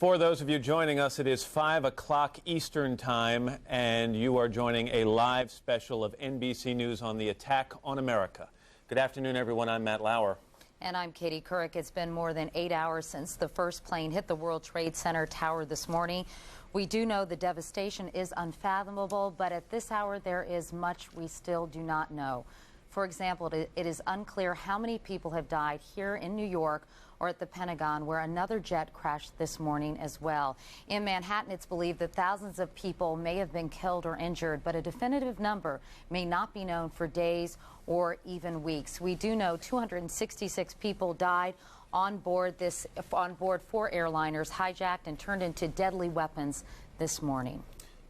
For those of you joining us, it is 5 o'clock Eastern Time, and you are joining a live special of NBC News on the attack on America. Good afternoon, everyone. I'm Matt Lauer. And I'm Katie Couric. It's been more than 8 hours since the first plane hit the World Trade Center tower this morning. We do know the devastation is unfathomable, but at this hour there is much we still do not know. For example, it is unclear how many people have died here in New York or at the Pentagon, where another jet crashed this morning as well. In Manhattan, it's believed that thousands of people may have been killed or injured, but a definitive number may not be known for days or even weeks. We do know 266 people died on board 4 airliners hijacked and turned into deadly weapons this morning.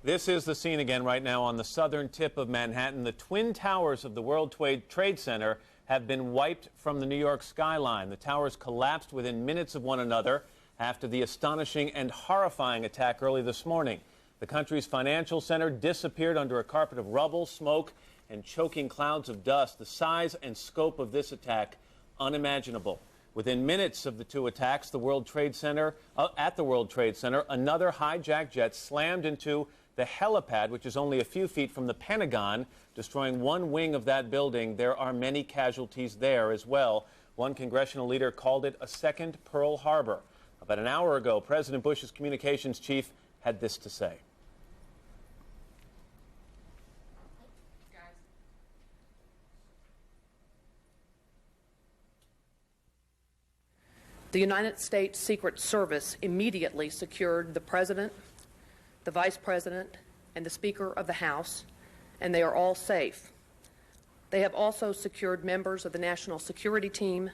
This is the scene again right now on the southern tip of Manhattan. The twin towers of the World Trade Center have been wiped from the New York skyline. The towers collapsed within minutes of one another after the astonishing and horrifying attack early this morning. The country's financial center disappeared under a carpet of rubble, smoke, and choking clouds of dust. The size and scope of this attack, unimaginable. Within minutes of the two attacks, at the World Trade Center, another hijacked jet slammed into the helipad, which is only a few feet from the Pentagon, destroying one wing of that building. There are many casualties there as well. One congressional leader called it a second Pearl Harbor. About an hour ago, President Bush's communications chief had this to say. The United States Secret Service immediately secured the President, the Vice President, and the Speaker of the House, and they are all safe. They have also secured members of the National Security Team,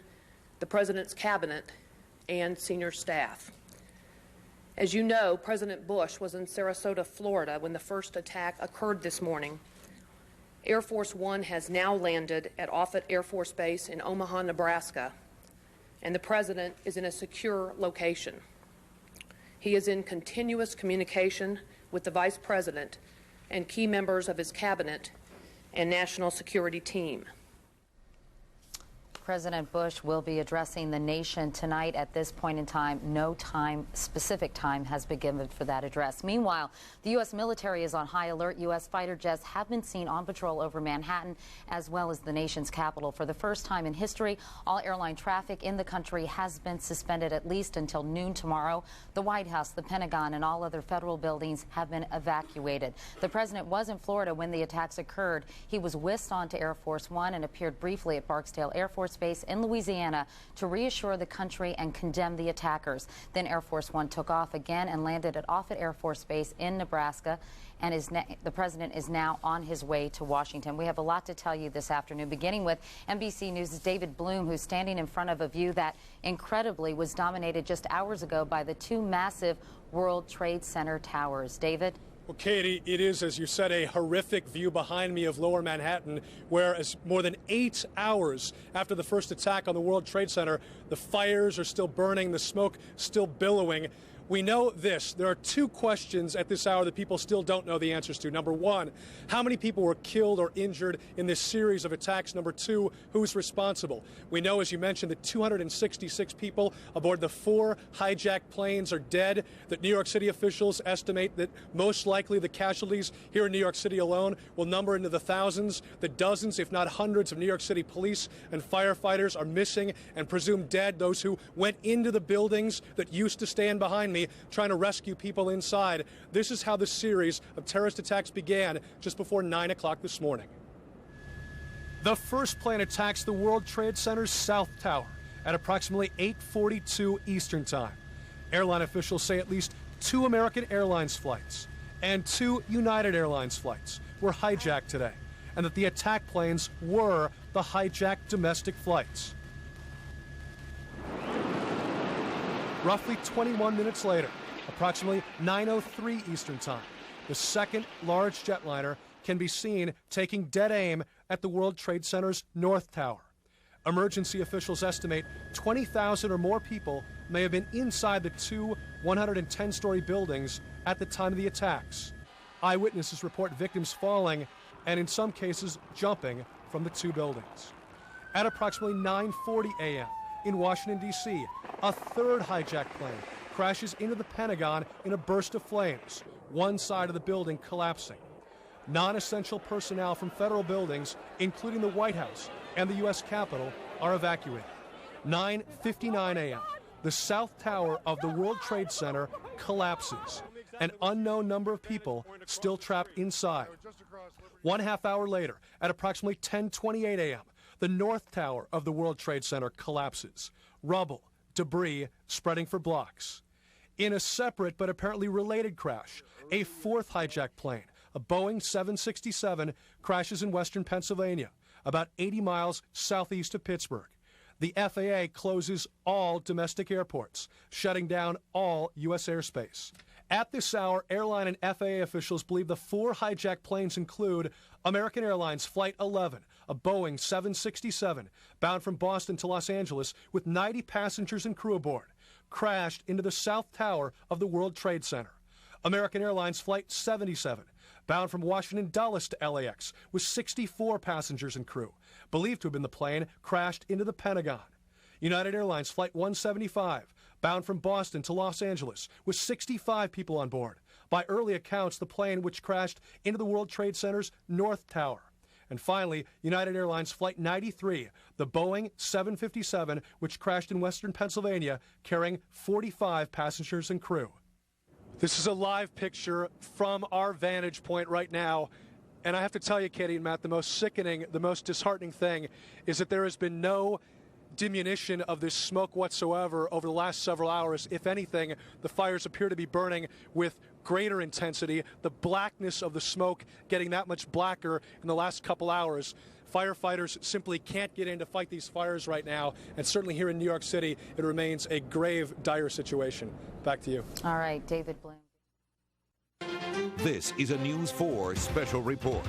the President's Cabinet, and senior staff. As you know, President Bush was in Sarasota, Florida, when the first attack occurred this morning. Air Force One has now landed at Offutt Air Force Base in Omaha, Nebraska, and the President is in a secure location. He is in continuous communication with the Vice President and key members of his cabinet and national security team. President Bush will be addressing the nation tonight. At this point in time, no specific time has been given for that address. Meanwhile, the U.S. military is on high alert. U.S. fighter jets have been seen on patrol over Manhattan as well as the nation's capital. For the first time in history, all airline traffic in the country has been suspended at least until noon tomorrow. The White House, the Pentagon, and all other federal buildings have been evacuated. The president was in Florida when the attacks occurred. He was whisked onto Air Force One and appeared briefly at Barksdale Air Force Base in Louisiana to reassure the country and condemn the attackers. Then Air Force One took off again and landed at Offutt Air Force Base in Nebraska, and the president is now on his way to Washington. We have a lot to tell you this afternoon, beginning with NBC News' David Bloom, who's standing in front of a view that incredibly was dominated just hours ago by the two massive World Trade Center towers. David? Well, Katie, it is, as you said, a horrific view behind me of lower Manhattan, where as more than 8 hours after the first attack on the World Trade Center, the fires are still burning, the smoke still billowing. We know this. There are two questions at this hour that people still don't know the answers to. Number one, how many people were killed or injured in this series of attacks? Number two, who's responsible? We know, as you mentioned, that 266 people aboard the 4 hijacked planes are dead, that New York City officials estimate that most likely the casualties here in New York City alone will number into the thousands, that dozens, if not hundreds, of New York City police and firefighters are missing and presumed dead, those who went into the buildings that used to stand behind me trying to rescue people inside. This is how the series of terrorist attacks began just before 9 o'clock this morning. The first plane attacks the World Trade Center's South Tower at approximately 8:42 Eastern Time. Airline officials say at least 2 American Airlines flights and 2 United Airlines flights were hijacked today, and that the attack planes were the hijacked domestic flights. Roughly 21 minutes later, approximately 9:03 Eastern Time, the second large jetliner can be seen taking dead aim at the World Trade Center's North Tower. Emergency officials estimate 20,000 or more people may have been inside the 2 110-story buildings at the time of the attacks. Eyewitnesses report victims falling and in some cases jumping from the 2 buildings. At approximately 9:40 a.m., in Washington, D.C., a third hijacked plane crashes into the Pentagon in a burst of flames, one side of the building collapsing. Non-essential personnel from federal buildings, including the White House and the U.S. Capitol, are evacuated. 9:59 a.m., the South Tower of the World Trade Center collapses. An unknown number of people still trapped inside. 1/2 hour later, at approximately 10:28 a.m., the North Tower of the World Trade Center collapses. Rubble, debris spreading for blocks. In a separate but apparently related crash, a fourth hijacked plane, a Boeing 767, crashes in western Pennsylvania, about 80 miles southeast of Pittsburgh. The FAA closes all domestic airports, shutting down all U.S. airspace. At this hour, airline and FAA officials believe the 4 hijacked planes include American Airlines Flight 11, a Boeing 767, bound from Boston to Los Angeles with 90 passengers and crew aboard, crashed into the South Tower of the World Trade Center. American Airlines Flight 77, bound from Washington Dulles to LAX with 64 passengers and crew, believed to have been the plane, crashed into the Pentagon. United Airlines Flight 175, bound from Boston to Los Angeles with 65 people on board. By early accounts, the plane which crashed into the World Trade Center's North Tower. And finally, United Airlines Flight 93, the Boeing 757, which crashed in western Pennsylvania, carrying 45 passengers and crew. This is a live picture from our vantage point right now. And I have to tell you, Katie and Matt, the most sickening, the most disheartening thing is that there has been no diminution of this smoke whatsoever over the last several hours. If anything, the fires appear to be burning with greater intensity, the blackness of the smoke getting that much blacker in the last couple hours. Firefighters simply can't get in to fight these fires right now, and certainly here in New York City, it remains a grave, dire situation. Back to you. All right, David Bloom. This is a News 4 special report.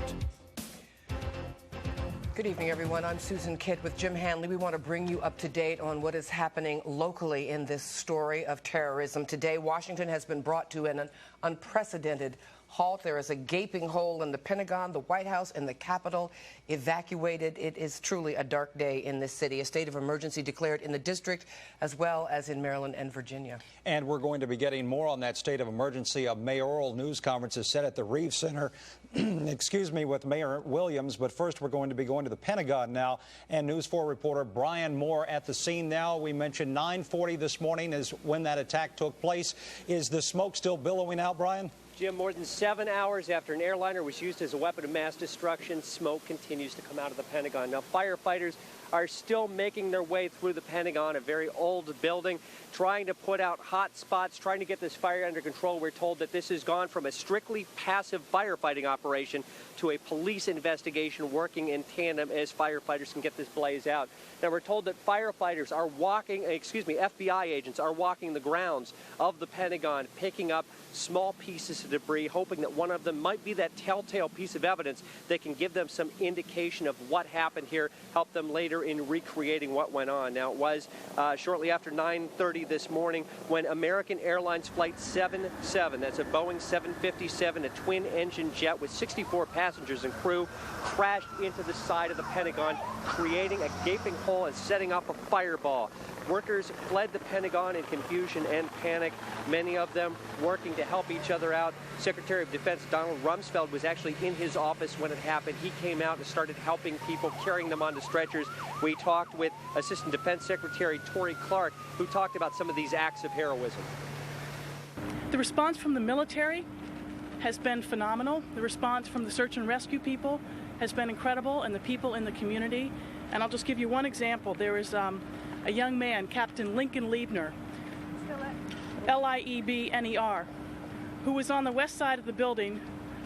Good evening, everyone. I'm Susan Kidd with Jim Hanley. We want to bring you up to date on what is happening locally in this story of terrorism. Today, Washington has been brought to an unprecedented halt. There is a gaping hole in the Pentagon, the White House, and the Capitol evacuated. It is truly a dark day in this city. A state of emergency declared in the district as well as in Maryland and Virginia. And we're going to be getting more on that state of emergency. A mayoral news conference is set at the Reeves Center, excuse me, with Mayor Williams. But first, we're going to be going to the Pentagon now. And News 4 reporter Brian Moore at the scene now. We mentioned 9:40 this morning is when that attack took place. Is the smoke still billowing out, Brian? Jim, more than 7 hours after an airliner was used as a weapon of mass destruction, smoke continues to come out of the Pentagon. Now, firefighters are still making their way through the Pentagon, a very old building, trying to put out hot spots, trying to get this fire under control. We're told that this has gone from a strictly passive firefighting operation to a police investigation working in tandem as firefighters can get this blaze out. Now, we're told that firefighters are FBI agents are walking the grounds of the Pentagon, picking up small pieces of debris, hoping that one of them might be that telltale piece of evidence that can give them some indication of what happened here, help them later in recreating what went on. Now, it was shortly after 9:30 this morning when American Airlines Flight 77, that's a Boeing 757, a twin-engine jet with 64 passengers and crew, crashed into the side of the Pentagon, creating a gaping hole and setting up a fireball. Workers fled the Pentagon in confusion and panic, many of them working to help each other out. Secretary of Defense Donald Rumsfeld was actually in his office when it happened. He came out and started helping people, carrying them onto stretchers. We talked with Assistant Defense Secretary Tory Clark, who talked about some of these acts of heroism. The response from the military has been phenomenal. The response from the search and rescue people has been incredible, and the people in the community. And I'll just give you one example. There is a young man, Captain Lincoln Liebner, Liebner, who was on the west side of the building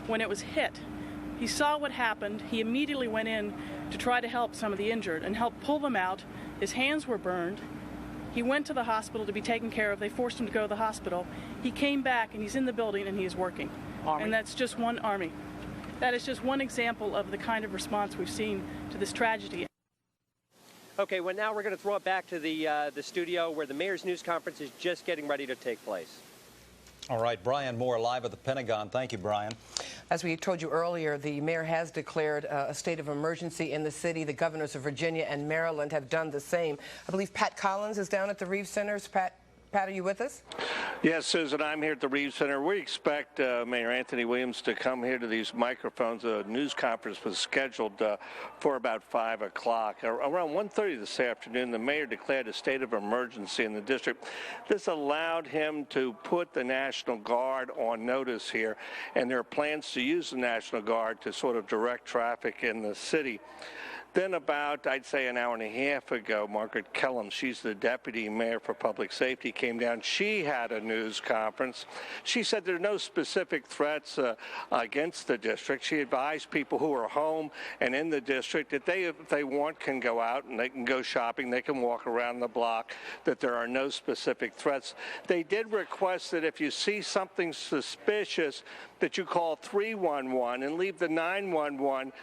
when it was hit. He saw what happened. He immediately went in to try to help some of the injured and help pull them out. His hands were burned. He went to the hospital to be taken care of. They forced him to go to the hospital. He came back, and he's in the building, and he is working. Army. And that's just one Army. That is just one example of the kind of response we've seen to this tragedy. Okay, well, now we're going to throw it back to the studio where the mayor's news conference is just getting ready to take place. All right, Brian Moore live at the Pentagon. Thank you, Brian. As we told you earlier, the mayor has declared a state of emergency in the city. The governors of Virginia and Maryland have done the same. I believe Pat Collins is down at the Reeves Center. Pat, Pat, are you with us? Yes, Susan, I'm here at the Reeves Center. We expect Mayor Anthony Williams to come here to these microphones. A news conference was scheduled for about 5 o'clock. Around 1:30 this afternoon, the mayor declared a state of emergency in the district. This allowed him to put the National Guard on notice here, and there are plans to use the National Guard to sort of direct traffic in the city. Then about, I'd say, an hour and a half ago, Margaret Kellum, she's the deputy mayor for public safety, came down. She had a news conference. She said there are no specific threats against the district. She advised people who are home and in the district that they, if they want, can go out and they can go shopping. They can walk around the block, that there are no specific threats. They did request that if you see something suspicious, that you call 311 and leave the 911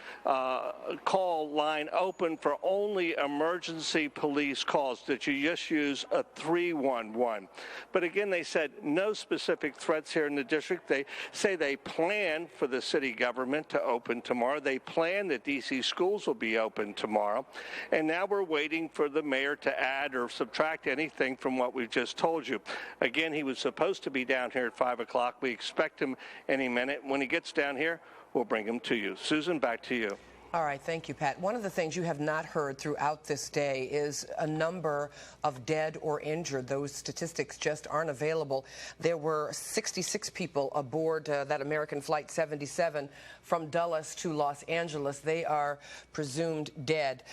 call line open for only emergency police calls, that you just use a 311. But again, they said no specific threats here in the district. They say they plan for the city government to open tomorrow. They plan that D.C. schools will be open tomorrow. And now we're waiting for the mayor to add or subtract anything from what we've just told you. Again, he was supposed to be down here at 5 o'clock. We expect him any minute. When he gets down here, we'll bring him to you. Susan, back to you. All right, thank you, Pat. One of the things you have not heard throughout this day is a number of dead or injured. Those statistics just aren't available. There were 66 people aboard that American Flight 77 from Dulles to Los Angeles. They are presumed dead.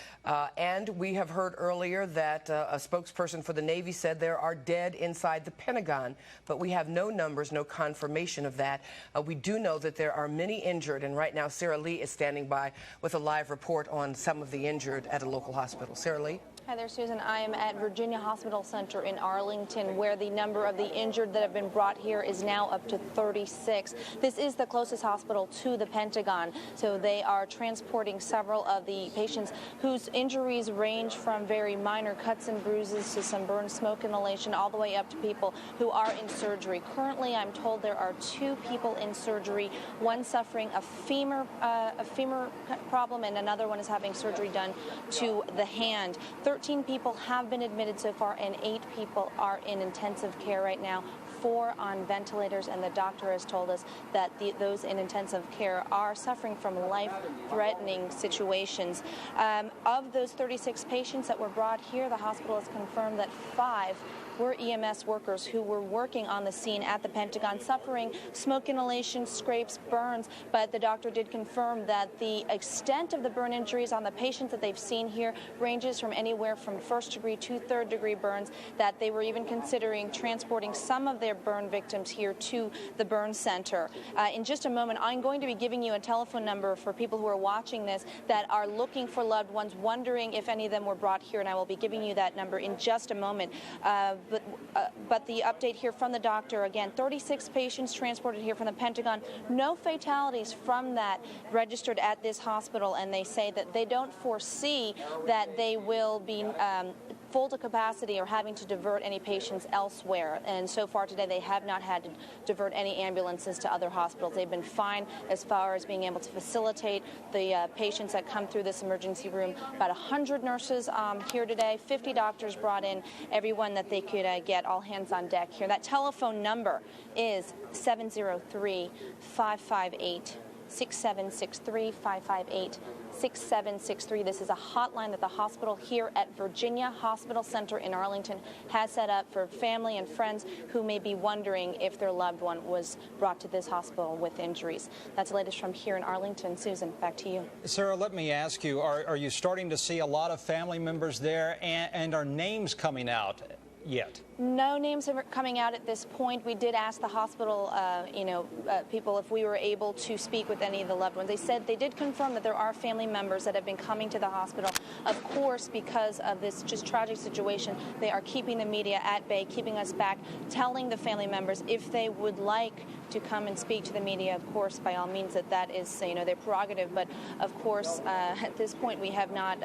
And we have heard earlier that a spokesperson for the Navy said there are dead inside the Pentagon, but we have no numbers, no confirmation of that. We do know that there are many injured, and right now Sarah Lee is standing by with a live report on some of the injured at a local hospital. Sarah Lee? Hi there, Susan. I am at Virginia Hospital Center in Arlington, where the number of the injured that have been brought here is now up to 36. This is the closest hospital to the Pentagon, so they are transporting several of the patients whose injuries range from very minor cuts and bruises to some burn smoke inhalation, all the way up to people who are in surgery. Currently, I'm told there are 2 people in surgery, one suffering a femur problem, and another one is having surgery done to the hand. 13 people have been admitted so far, and 8 people are in intensive care right now, 4 on ventilators, and the doctor has told us that those in intensive care are suffering from life-threatening situations. Of those 36 patients that were brought here, the hospital has confirmed that 5 were EMS workers who were working on the scene at the Pentagon, suffering smoke inhalation, scrapes, burns, but the doctor did confirm that the extent of the burn injuries on the patients that they've seen here ranges from anywhere from 1st degree to 3rd degree burns, that they were even considering transporting some of their burn victims here to the burn center. In just a moment, I'm going to be giving you a telephone number for people who are watching this that are looking for loved ones, wondering if any of them were brought here, and I will be giving you that number in just a moment. But the update here from the doctor, again, 36 patients transported here from the Pentagon. No fatalities from that registered at this hospital, and they say that they don't foresee that they will be full to capacity or having to divert any patients elsewhere. And so far today, they have not had to divert any ambulances to other hospitals. They've been fine as far as being able to facilitate the patients that come through this emergency room. About 100 nurses here today, 50 doctors brought in, everyone that they could get, all hands on deck here. That telephone number is 703-558-6763, 558-6763. This is a hotline that the hospital here at Virginia Hospital Center in Arlington has set up for family and friends who may be wondering if their loved one was brought to this hospital with injuries. That's the latest from here in Arlington. Susan, back to you. Sarah, let me ask you, are you starting to see a lot of family members there, and are names coming out yet? No names are coming out at this point. We did ask the hospital, people if we were able to speak with any of the loved ones. They said they did confirm that there are family members that have been coming to the hospital. Of course, because of this just tragic situation, they are keeping the media at bay, keeping us back, telling the family members if they would like to come and speak to the media, of course, by all means, that is, their prerogative. But of course, at this point, we have not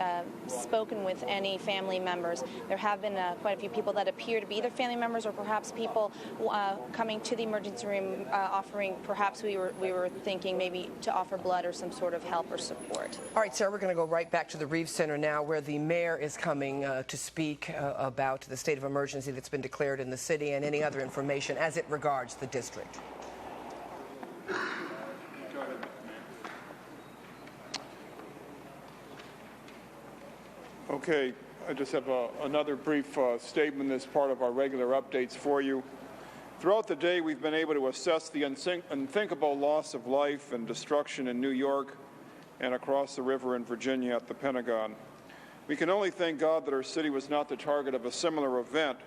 spoken with any family members. There have been quite a few people that appear to be either other family members or perhaps people coming to the emergency room offering, perhaps we were thinking maybe to offer blood or some sort of help or support. All right, Sarah, we're going to go right back to the Reeves Center now, where the mayor is coming to speak about the state of emergency that's been declared in the city and any other information as it regards the district. Okay, I just have another brief statement as part of our regular updates for you. Throughout the day, we've been able to assess the unthinkable loss of life and destruction in New York and across the river in Virginia at the Pentagon. We can only thank God that our city was not the target of a similar event.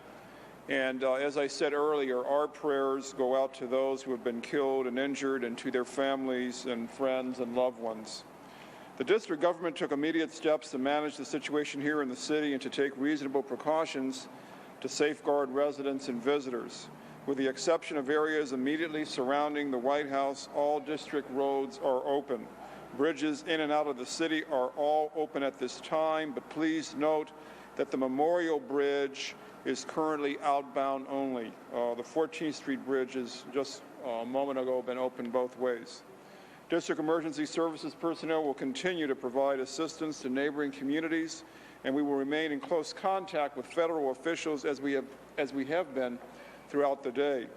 And as I said earlier, our prayers go out to those who have been killed and injured and to their families and friends and loved ones. The district government took immediate steps to manage the situation here in the city and to take reasonable precautions to safeguard residents and visitors. With the exception of areas immediately surrounding the White House, all district roads are open. Bridges in and out of the city are all open at this time, but please note that the Memorial Bridge is currently outbound only. The 14th Street Bridge has just a moment ago been opened both ways. District Emergency Services personnel will continue to provide assistance to neighboring communities, and we will remain in close contact with federal officials as we have been throughout the day.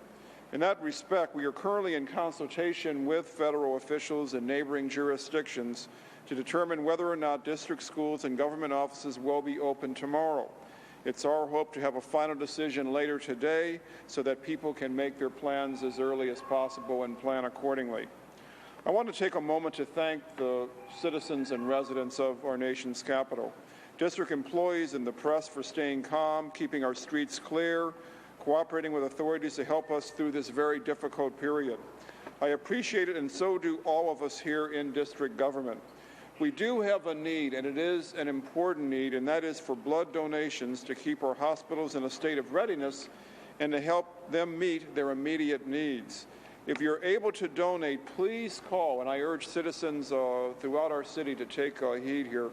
In that respect, we are currently in consultation with federal officials in neighboring jurisdictions to determine whether or not district schools and government offices will be open tomorrow. It's our hope to have a final decision later today so that people can make their plans as early as possible and plan accordingly. I want to take a moment to thank the citizens and residents of our nation's capital, district employees and the press for staying calm, keeping our streets clear, cooperating with authorities to help us through this very difficult period. I appreciate it, and so do all of us here in district government. We do have a need, and it is an important need, and that is for blood donations to keep our hospitals in a state of readiness and to help them meet their immediate needs. If you're able to donate, please call, and I urge citizens throughout our city to take heed here.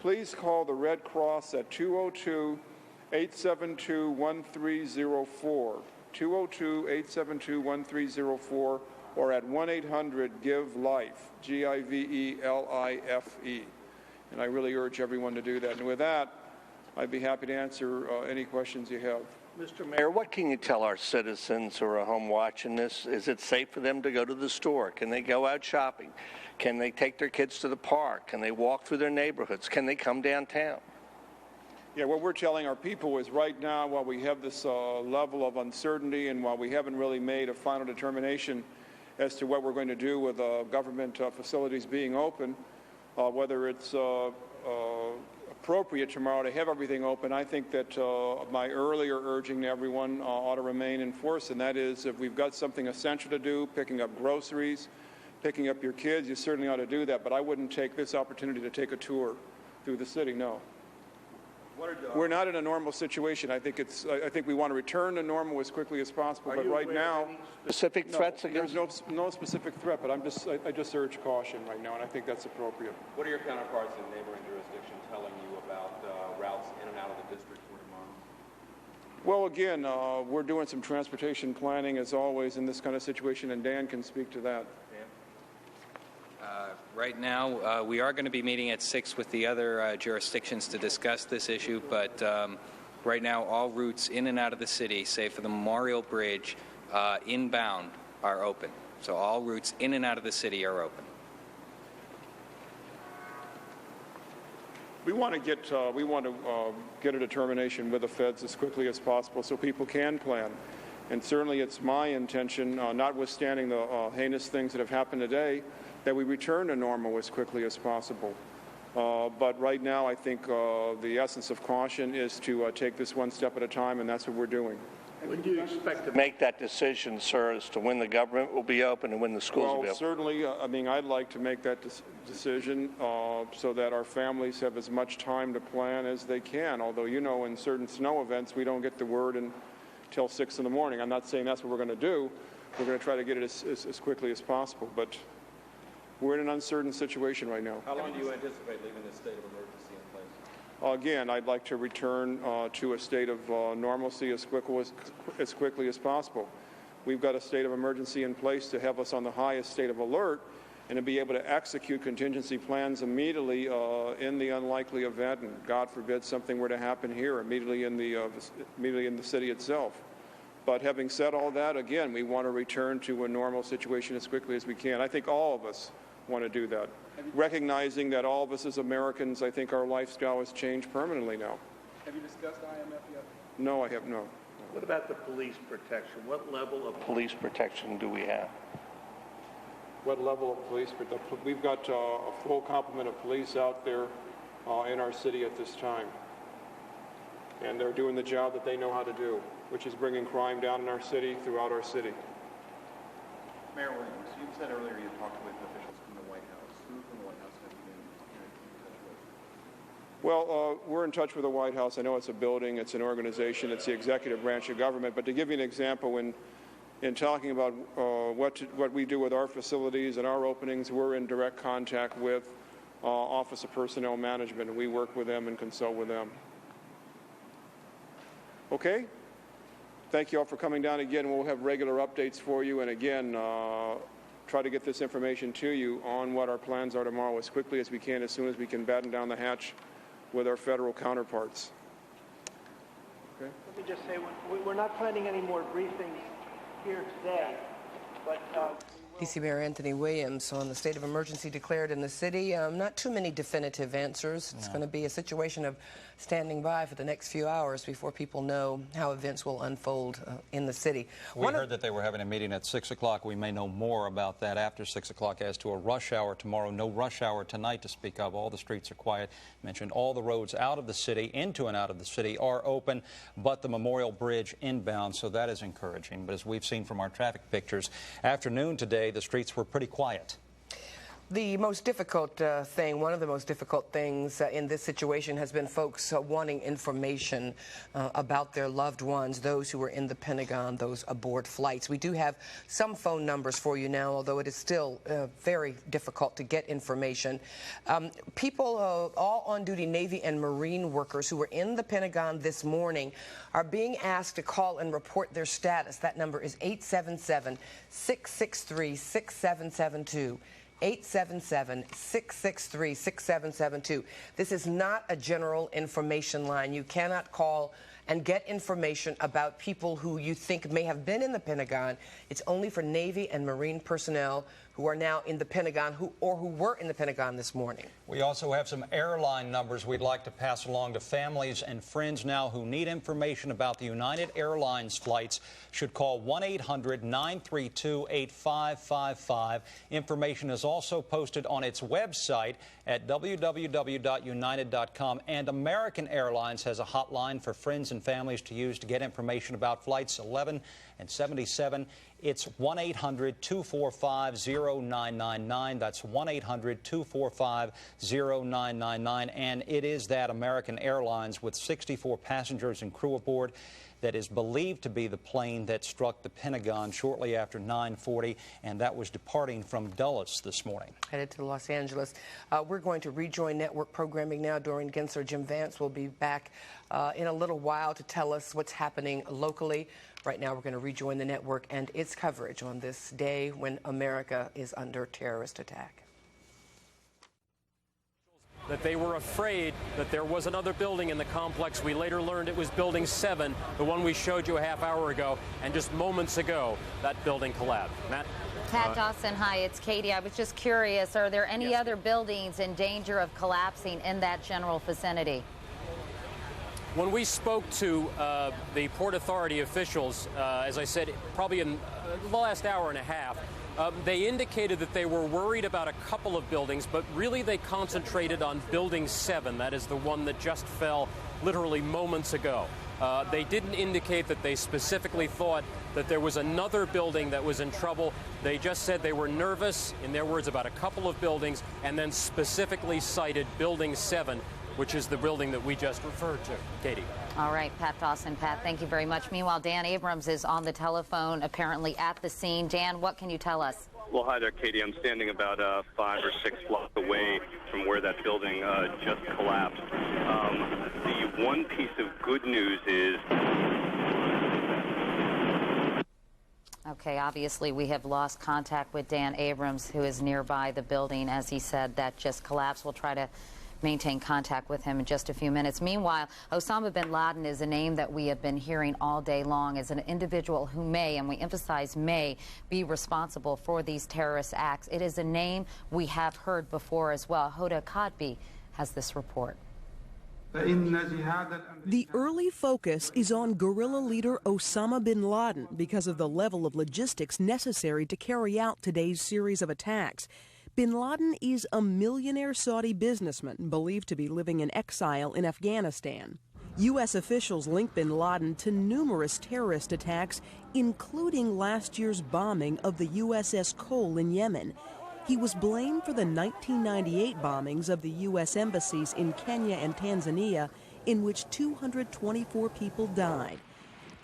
Please call the Red Cross at 202-872-1304, 202-872-1304, or at 1-800-GIVE-LIFE, G-I-V-E-L-I-F-E. And I really urge everyone to do that. And with that, I'd be happy to answer any questions you have. Mr. Mayor, what can you tell our citizens who are at home watching this? Is it safe for them to go to the store? Can they go out shopping? Can they take their kids to the park? Can they walk through their neighborhoods? Can they come downtown? Yeah, what we're telling our people is right now, while we have this level of uncertainty and while we haven't really made a final determination as to what we're going to do with government facilities being open, whether it's appropriate tomorrow to have everything open, I think that my earlier urging to everyone ought to remain in force, and that is if we've got something essential to do, picking up groceries, picking up your kids, you certainly ought to do that, but I wouldn't take this opportunity to take a tour through the city, no. We're not in a normal situation. I think we want to return to normal as quickly as possible, but right now... Specific threats against? There's no specific threat, but I just urge caution right now, and I think that's appropriate. What are your counterparts in neighboring jurisdictions telling you about routes in and out of the district for tomorrow? Well, again, we're doing some transportation planning, as always, in this kind of situation, and Dan can speak to that. Right now, we are going to be meeting at 6 with the other jurisdictions to discuss this issue, but right now all routes in and out of the city, save for the Memorial Bridge, inbound, are open. So all routes in and out of the city are open. We want to get a determination with the feds as quickly as possible so people can plan. And certainly it's my intention, notwithstanding the heinous things that have happened today, that we return to normal as quickly as possible. But right now, I think the essence of caution is to take this one step at a time, and that's what we're doing. When do you expect to make that decision, sir, as to when the government will be open and when the schools will be open? Certainly, I'd like to make that decision so that our families have as much time to plan as they can, although, in certain snow events, we don't get the word until 6 in the morning. I'm not saying that's what we're going to do. We're going to try to get it as quickly as possible, but we're in an uncertain situation right now. How long do you anticipate leaving this state of emergency in place? Again, I'd like to return to a state of normalcy as quickly as possible. We've got a state of emergency in place to have us on the highest state of alert and to be able to execute contingency plans immediately in the unlikely event, and God forbid something were to happen here, immediately in the city itself. But having said all that, again, we want to return to a normal situation as quickly as we can. I think all of us want to do that. Recognizing that all of us as Americans, I think our lifestyle has changed permanently now. Have you discussed IMF yet? No, I have not. What about the police protection? What level of police protection do we have? What level of police protection? We've got a full complement of police out there in our city at this time. And they're doing the job that they know how to do, which is bringing crime down in our city, throughout our city. Mayor Williams, you said earlier you talked with officials from the White House. Who from the White House have you been in touch with? Well, we're in touch with the White House. I know it's a building, it's an organization, it's the executive branch of government. But to give you an example, in talking about what we do with our facilities and our openings, we're in direct contact with Office of Personnel Management, and we work with them and consult with them. Okay? Thank you all for coming down again. We'll have regular updates for you, and again, try to get this information to you on what our plans are tomorrow as quickly as we can, as soon as we can batten down the hatch with our federal counterparts. Okay? Let me just say, we're not planning any more briefings here today, but D.C. Mayor Anthony Williams on the state of emergency declared in the city. Not too many definitive answers. It's going to be a situation of standing by for the next few hours before people know how events will unfold in the city. We heard that they were having a meeting at 6 o'clock. We may know more about that after 6 o'clock as to a rush hour tomorrow. No rush hour tonight to speak of. All the streets are quiet. Mentioned all the roads out of the city, into and out of the city, are open, but the Memorial Bridge inbound, so that is encouraging. But as we've seen from our traffic pictures, afternoon today, the streets were pretty quiet. The most difficult thing, one of the most difficult things in this situation has been folks wanting information about their loved ones, those who were in the Pentagon, those aboard flights. We do have some phone numbers for you now, although it is still very difficult to get information. People, all on-duty Navy and Marine workers who were in the Pentagon this morning are being asked to call and report their status. That number is 877-663-6772. 877-663-6772. This is not a general information line. You cannot call and get information about people who you think may have been in the Pentagon. It's only for Navy and Marine personnel who are now in the Pentagon who were in the Pentagon this morning. We also have some airline numbers we'd like to pass along to families and friends now who need information about the United Airlines flights. Should call 1-800-932-8555. Information is also posted on its website at www.united.com. And American Airlines has a hotline for friends and families to use to get information about flights 11 and 77. It's 1-800-245-0999. That's 1-800-245-0999. And it is that American Airlines with 64 passengers and crew aboard that is believed to be the plane that struck the Pentagon shortly after 9:40, and that was departing from Dulles this morning. Headed to Los Angeles. We're going to rejoin network programming now. Doreen Gensler, Jim Vance will be back in a little while to tell us what's happening locally. Right now, we're going to rejoin the network and its coverage on this day when America is under terrorist attack. That they were afraid that there was another building in the complex. We later learned it was Building 7, the one we showed you a half hour ago, and just moments ago, that building collapsed. Matt? Pat Dawson, hi, it's Katie. I was just curious, are there any other buildings in danger of collapsing in that general vicinity? When we spoke to the Port Authority officials, as I said, probably in the last hour and a half, they indicated that they were worried about a couple of buildings, but really they concentrated on Building 7. That is the one that just fell literally moments ago. They didn't indicate that they specifically thought that there was another building that was in trouble. They just said they were nervous, in their words, about a couple of buildings, and then specifically cited Building 7, which is the building that we just referred to. Katie. All right, Pat Dawson. Pat, thank you very much. Meanwhile, Dan Abrams is on the telephone, apparently at the scene. Dan, what can you tell us? Well, hi there, Katie. I'm standing about 5 or 6 blocks away from where that building just collapsed. The one piece of good news is... Okay, obviously we have lost contact with Dan Abrams, who is nearby the building, as he said, that just collapsed. We'll try to maintain contact with him in just a few minutes. Meanwhile, Osama bin Laden is a name that we have been hearing all day long as an individual who may, and we emphasize may, be responsible for these terrorist acts. It is a name we have heard before as well. Hoda Khatbi has this report. The early focus is on guerrilla leader Osama bin Laden because of the level of logistics necessary to carry out today's series of attacks. Bin Laden is a millionaire Saudi businessman believed to be living in exile in Afghanistan. U.S. officials link bin Laden to numerous terrorist attacks, including last year's bombing of the USS Cole in Yemen. He was blamed for the 1998 bombings of the U.S. embassies in Kenya and Tanzania, in which 224 people died.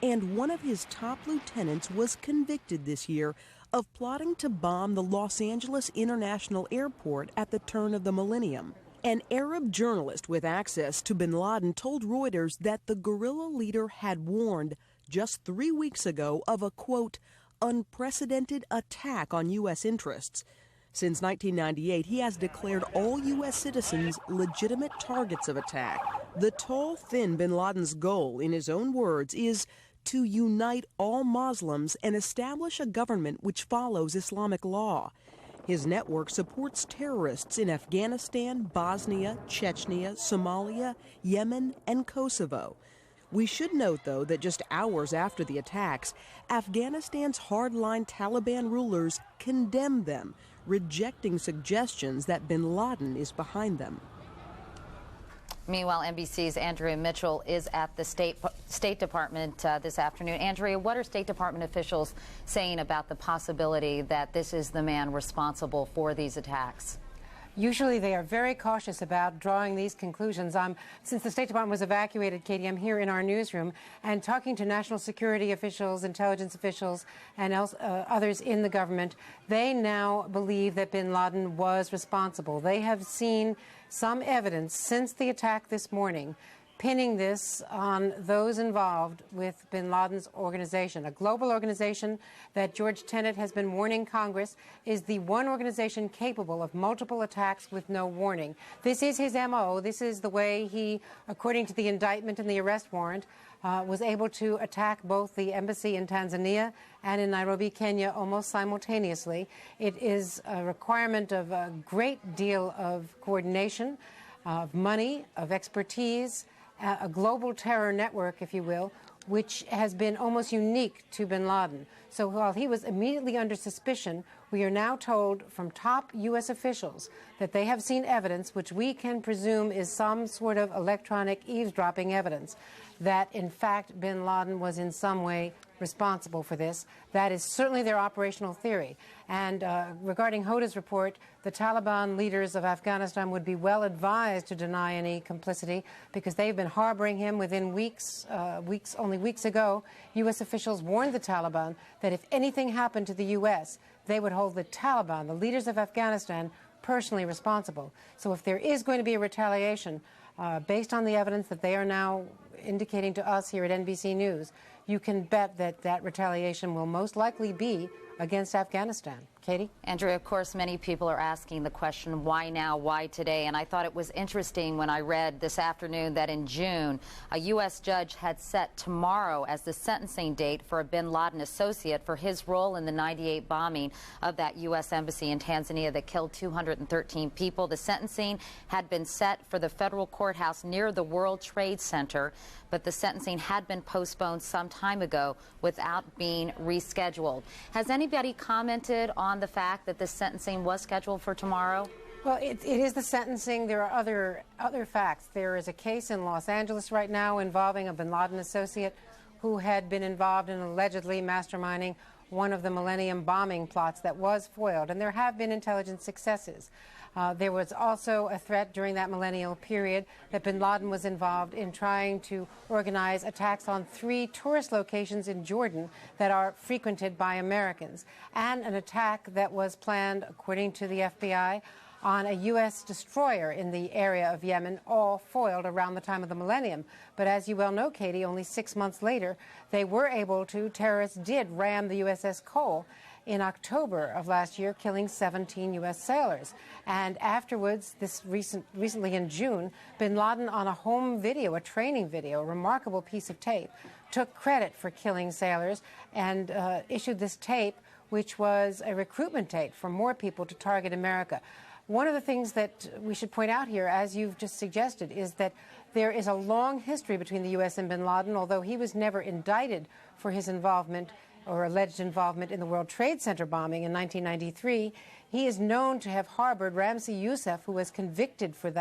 And one of his top lieutenants was convicted this year of plotting to bomb the Los Angeles International Airport at the turn of the millennium. An Arab journalist with access to bin Laden told Reuters that the guerrilla leader had warned just 3 weeks ago of a, quote, unprecedented attack on U.S. interests. Since 1998, he has declared all U.S. citizens legitimate targets of attack. The tall, thin bin Laden's goal, in his own words, is to unite all Muslims and establish a government which follows Islamic law. His network supports terrorists in Afghanistan, Bosnia, Chechnya, Somalia, Yemen, and Kosovo. We should note, though, that just hours after the attacks, Afghanistan's hardline Taliban rulers condemned them, rejecting suggestions that bin Laden is behind them. Meanwhile, NBC's Andrea Mitchell is at the State Department this afternoon. Andrea, what are State Department officials saying about the possibility that this is the man responsible for these attacks? Usually they are very cautious about drawing these conclusions. Since the State Department was evacuated, Katie, I'm here in our newsroom and talking to national security officials, intelligence officials, and others in the government. They now believe that bin Laden was responsible. They have seen some evidence since the attack this morning pinning this on those involved with bin Laden's organization, a global organization that George Tenet has been warning Congress is the one organization capable of multiple attacks with no warning. This is his M.O. This is the way he, according to the indictment and the arrest warrant, was able to attack both the embassy in Tanzania and in Nairobi, Kenya, almost simultaneously. It is a requirement of a great deal of coordination, of money, of expertise, a global terror network, if you will, which has been almost unique to bin Laden. So while he was immediately under suspicion, we are now told from top U.S. officials that they have seen evidence, which we can presume is some sort of electronic eavesdropping evidence, that in fact bin Laden was in some way responsible for this. That is certainly their operational theory. And regarding Hoda's report, the Taliban leaders of Afghanistan would be well advised to deny any complicity because they've been harboring him within weeks. Only weeks ago, U.S. officials warned the Taliban that if anything happened to the U.S., they would hold the Taliban, the leaders of Afghanistan, personally responsible. So if there is going to be a retaliation, based on the evidence that they are now indicating to us here at NBC News, you can bet that that retaliation will most likely be against Afghanistan. Katie? Andrea, of course, many people are asking the question, why now, why today? And I thought it was interesting when I read this afternoon that in June, a U.S. judge had set tomorrow as the sentencing date for a bin Laden associate for his role in the 98 bombing of that U.S. embassy in Tanzania that killed 213 people. The sentencing had been set for the federal courthouse near the World Trade Center, but the sentencing had been postponed some time ago without being rescheduled. Has anybody commented on the fact that this sentencing was scheduled for tomorrow? Well, it is the sentencing. There are other facts. There is a case in Los Angeles right now involving a bin Laden associate who had been involved in allegedly masterminding one of the Millennium bombing plots that was foiled, and there have been intelligence successes. There was also a threat during that millennial period that bin Laden was involved in trying to organize attacks on 3 tourist locations in Jordan that are frequented by Americans, and an attack that was planned, according to the FBI, on a U.S. destroyer in the area of Yemen, all foiled around the time of the millennium. But as you well know, Katie, only 6 months later, terrorists did ram the USS Cole in October of last year, killing 17 U.S. sailors. And afterwards, recently in June, bin Laden, on a home video, a training video, a remarkable piece of tape, took credit for killing sailors and issued this tape, which was a recruitment tape for more people to target America. One of the things that we should point out here, as you've just suggested, is that there is a long history between the U.S. and bin Laden. Although he was never indicted for his involvement or alleged involvement in the World Trade Center bombing in 1993, he is known to have harbored Ramzi Youssef, who was convicted for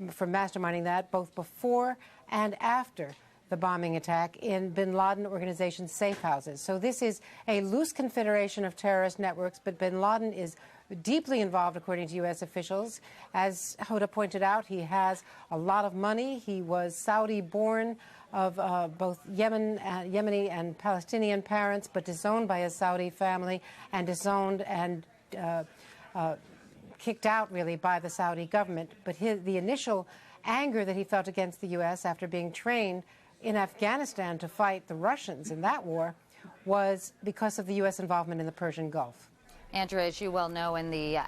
masterminding that, both before and after the bombing attack, in bin Laden organization's safe houses. So this is a loose confederation of terrorist networks, but bin Laden is deeply involved, according to U.S. officials. As Hoda pointed out, he has a lot of money. He was Saudi-born, of both Yemeni and Palestinian parents, but disowned by his Saudi family and disowned and kicked out, really, by the Saudi government. But the initial anger that he felt against the U.S. after being trained in Afghanistan to fight the Russians in that war was because of the U.S. involvement in the Persian Gulf. Andrea, as you well know, in the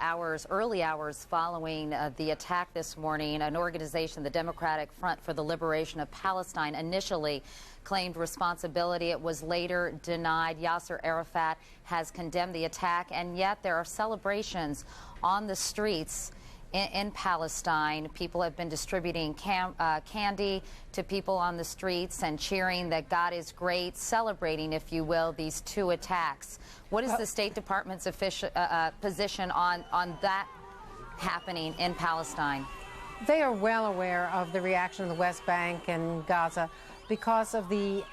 early hours following the attack this morning, an organization, the Democratic Front for the Liberation of Palestine, initially claimed responsibility. It was later denied. Yasser Arafat has condemned the attack, and yet there are celebrations on the streets in Palestine. People have been distributing candy to people on the streets and cheering that God is great, celebrating, if you will, these two attacks. What is the State Department's position on that happening in Palestine? They are well aware of the reaction of the West Bank and Gaza because of the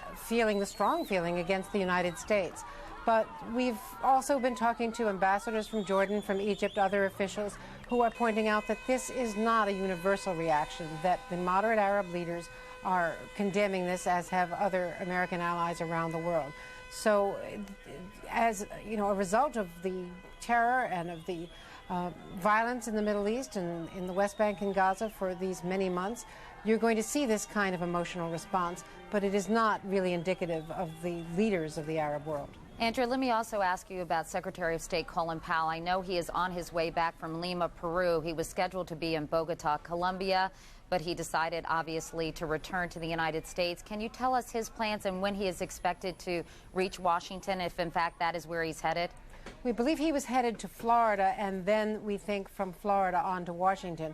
strong feeling against the United States. But we've also been talking to ambassadors from Jordan, from Egypt, other officials who are pointing out that this is not a universal reaction, that the moderate Arab leaders are condemning this, as have other American allies around the world. So, as you know, a result of the terror and of the violence in the Middle East and in the West Bank and Gaza for these many months, you're going to see this kind of emotional response, but it is not really indicative of the leaders of the Arab world. Andrea, let me also ask you about Secretary of State Colin Powell. I know he is on his way back from Lima, Peru. He was scheduled to be in Bogota, Colombia, but he decided, obviously, to return to the United States. Can you tell us his plans and when he is expected to reach Washington, if in fact that is where he's headed? We believe he was headed to Florida, and then we think from Florida on to Washington.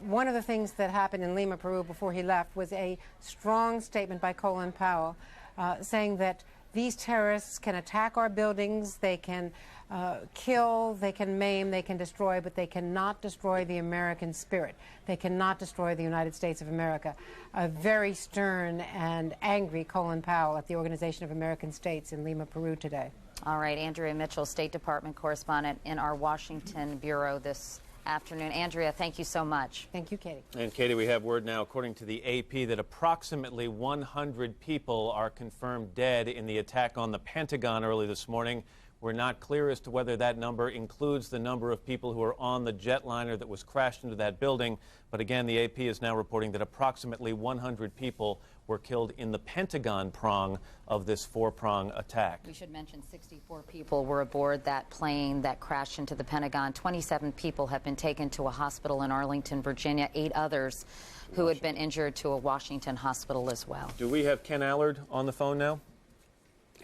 One of the things that happened in Lima, Peru, before he left was a strong statement by Colin Powell saying that these terrorists can attack our buildings, they can kill, they can maim, they can destroy, but they cannot destroy the American spirit. They cannot destroy the United States of America. A very stern and angry Colin Powell at the Organization of American States in Lima, Peru today. All right, Andrea Mitchell, State Department correspondent in our Washington bureau this afternoon. Andrea, thank you so much. Thank you, Katie. And Katie, we have word now, according to the AP, that approximately 100 people are confirmed dead in the attack on the Pentagon early this morning. We're not clear as to whether that number includes the number of people who are on the jetliner that was crashed into that building. But again, the AP is now reporting that approximately 100 people were killed in the Pentagon prong of this four-prong attack. We should mention 64 people were aboard that plane that crashed into the Pentagon. 27 people have been taken to a hospital in Arlington, Virginia. 8 others who had been injured to a Washington hospital as well. Do we have Ken Allard on the phone now?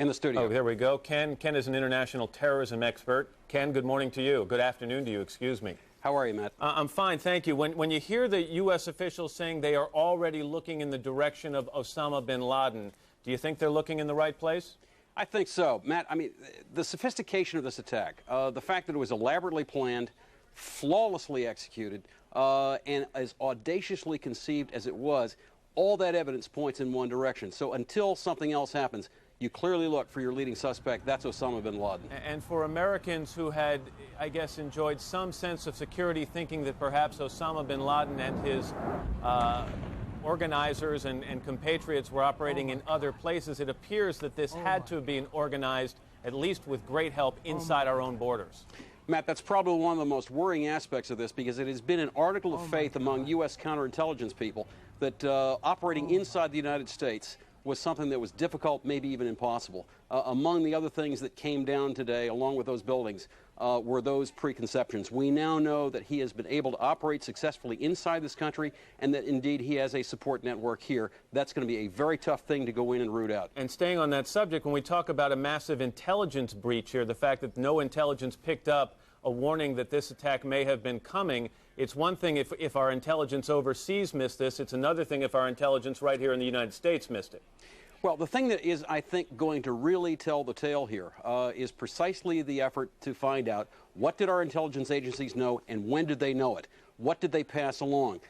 In the studio. Oh, there we go. Ken is an international terrorism expert. Ken, good morning to you. Good afternoon to you, excuse me. How are you, Matt? I'm fine, thank you. When you hear the U.S. officials saying they are already looking in the direction of Osama bin Laden, do you think they're looking in the right place? I think so. Matt, I mean, the sophistication of this attack, the fact that it was elaborately planned, flawlessly executed, and as audaciously conceived as it was, all that evidence points in one direction. So until something else happens, you clearly look for your leading suspect. That's Osama bin Laden. And for Americans who had, I guess, enjoyed some sense of security, thinking that perhaps Osama bin Laden and his organizers and compatriots were operating in other places, it appears that this had to have been organized, at least with great help, inside our own borders. Matt, that's probably one of the most worrying aspects of this, because it has been an article of faith among U.S. counterintelligence people that operating inside the United States was something that was difficult, maybe even impossible. Among the other things that came down today, along with those buildings, were those preconceptions. We now know that he has been able to operate successfully inside this country, and that indeed he has a support network here. That's going to be a very tough thing to go in and root out. And staying on that subject, when we talk about a massive intelligence breach here, the fact that no intelligence picked up a warning that this attack may have been coming, it's one thing if our intelligence overseas missed this. It's another thing if our intelligence right here in the United States missed it. Well, the thing that is, I think, going to really tell the tale here is precisely the effort to find out what did our intelligence agencies know and when did they know it? What did they pass along?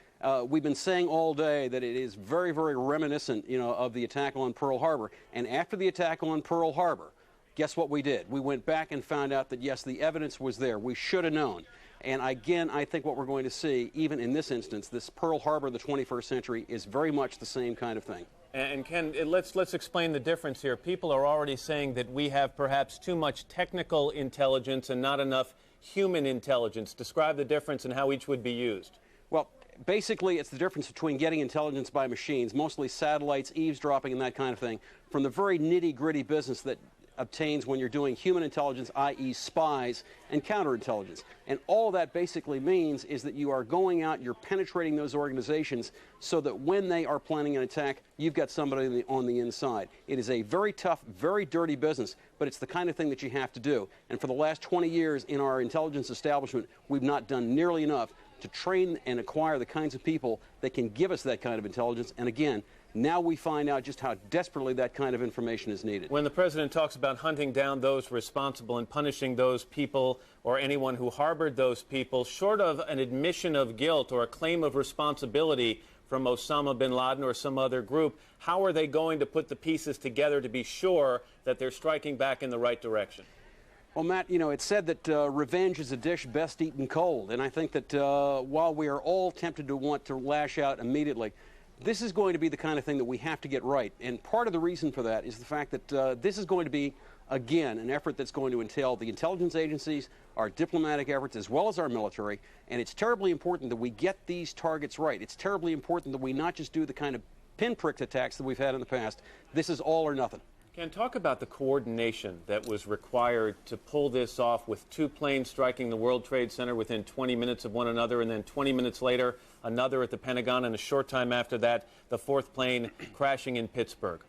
We've been saying all day that it is very, very reminiscent, of the attack on Pearl Harbor. And after the attack on Pearl Harbor, guess what we did? We went back and found out that, yes, the evidence was there. We should have known. And again, I think what we're going to see, even in this instance, this Pearl Harbor of the 21st century, is very much the same kind of thing. And Ken, let's explain the difference here. People are already saying that we have perhaps too much technical intelligence and not enough human intelligence. Describe the difference and how each would be used. Well, basically, it's the difference between getting intelligence by machines, mostly satellites, eavesdropping, and that kind of thing, from the very nitty-gritty business that obtains when you're doing human intelligence, i.e. spies, and counterintelligence. And all that basically means is that you are going out, you're penetrating those organizations so that when they are planning an attack, you've got somebody on the inside. It is a very tough, very dirty business, but it's the kind of thing that you have to do. And for the last 20 years in our intelligence establishment, we've not done nearly enough to train and acquire the kinds of people that can give us that kind of intelligence. And again, now we find out just how desperately that kind of information is needed. When the president talks about hunting down those responsible and punishing those people or anyone who harbored those people, short of an admission of guilt or a claim of responsibility from Osama bin Laden or some other group, how are they going to put the pieces together to be sure that they're striking back in the right direction? Well, Matt, it's said that revenge is a dish best eaten cold. And I think that while we are all tempted to want to lash out immediately, this is going to be the kind of thing that we have to get right. And part of the reason for that is the fact that this is going to be, again, an effort that's going to entail the intelligence agencies, our diplomatic efforts, as well as our military. And it's terribly important that we get these targets right. It's terribly important that we not just do the kind of pinprick attacks that we've had in the past. This is all or nothing. Ken, talk about the coordination that was required to pull this off, with two planes striking the World Trade Center within 20 minutes of one another, and then 20 minutes later, another at the Pentagon, and a short time after that, the fourth plane crashing in Pittsburgh.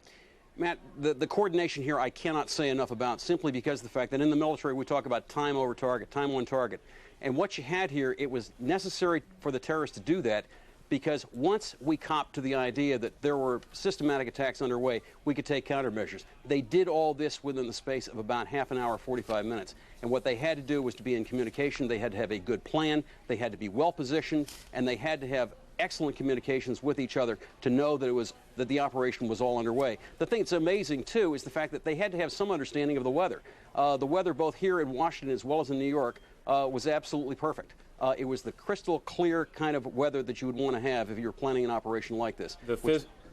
Matt, the coordination here I cannot say enough about, simply because of the fact that in the military we talk about time over target, time on target. And what you had here, it was necessary for the terrorists to do that, because once we copped to the idea that there were systematic attacks underway, we could take countermeasures. They did all this within the space of about half an hour, 45 minutes. And what they had to do was to be in communication. They had to have a good plan. They had to be well positioned, and they had to have excellent communications with each other to know that the operation was all underway. The thing that's amazing, too, is the fact that they had to have some understanding of the weather. The weather both here in Washington as well as in New York was absolutely perfect. It was the crystal clear kind of weather that you would want to have if you were planning an operation like this.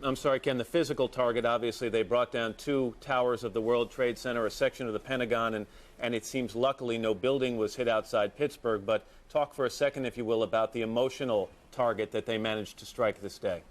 I'm sorry, Ken, the physical target, obviously, they brought down two towers of the World Trade Center, a section of the Pentagon, and it seems luckily no building was hit outside Pittsburgh. But talk for a second, if you will, about the emotional target that they managed to strike this day.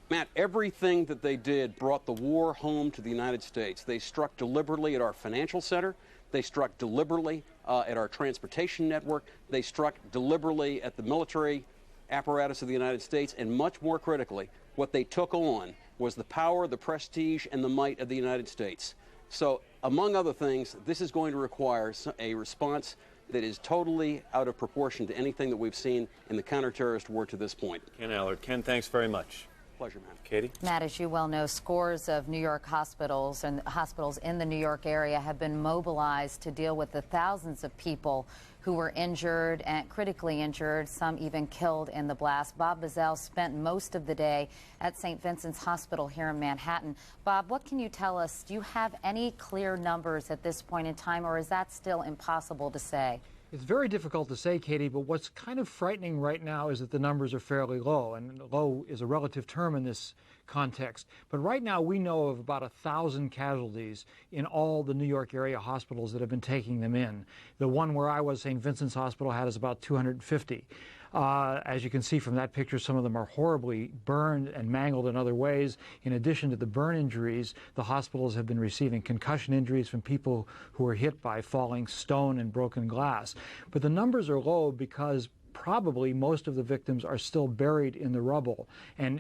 Matt, everything that they did brought the war home to the United States. They struck deliberately at our financial center. They struck deliberately at our transportation network. They struck deliberately at the military apparatus of the United States. And much more critically, what they took on was the power, the prestige, and the might of the United States. So, among other things, this is going to require a response that is totally out of proportion to anything that we've seen in the counterterrorist war to this point. Ken Allard. Ken, thanks very much. Pleasure, Matt. Katie? Matt, as you well know, scores of New York hospitals and hospitals in the New York area have been mobilized to deal with the thousands of people who were injured and critically injured, some even killed in the blast. Bob Bazell spent most of the day at St. Vincent's Hospital here in Manhattan. Bob, what can you tell us? Do you have any clear numbers at this point in time, or is that still impossible to say? It's very difficult to say, Katie, but what's kind of frightening right now is that the numbers are fairly low, and low is a relative term in this context. But right now we know of about 1,000 casualties in all the New York area hospitals that have been taking them in. The one where I was, St. Vincent's Hospital, had us about 250. As you can see from that picture, some of them are horribly burned and mangled in other ways. In addition to the burn injuries, the hospitals have been receiving concussion injuries from people who were hit by falling stone and broken glass. But the numbers are low because probably most of the victims are still buried in the rubble, and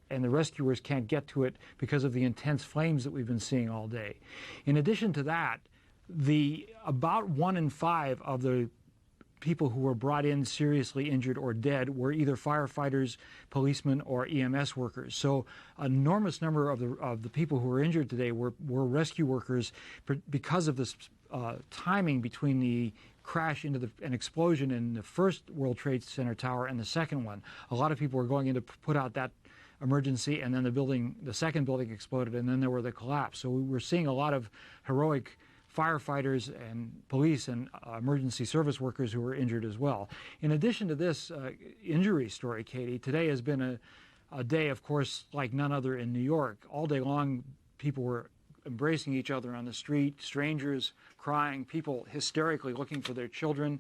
the rescuers can't get to it because of the intense flames that we've been seeing all day. In addition to that, about 1 in 5 of the people who were brought in seriously injured or dead were either firefighters, policemen, or EMS workers. So an enormous number of the people who were injured today were rescue workers because of this timing between the crash into an explosion in the first World Trade Center tower and the second one. A lot of people were going in to put out that emergency, and then the second building exploded, and then there were the collapse. So we were seeing a lot of heroic firefighters and police and emergency service workers who were injured as well. In addition to this injury story, Katie, today has been a day, of course, like none other in New York. All day long, people were embracing each other on the street, strangers crying, people hysterically looking for their children.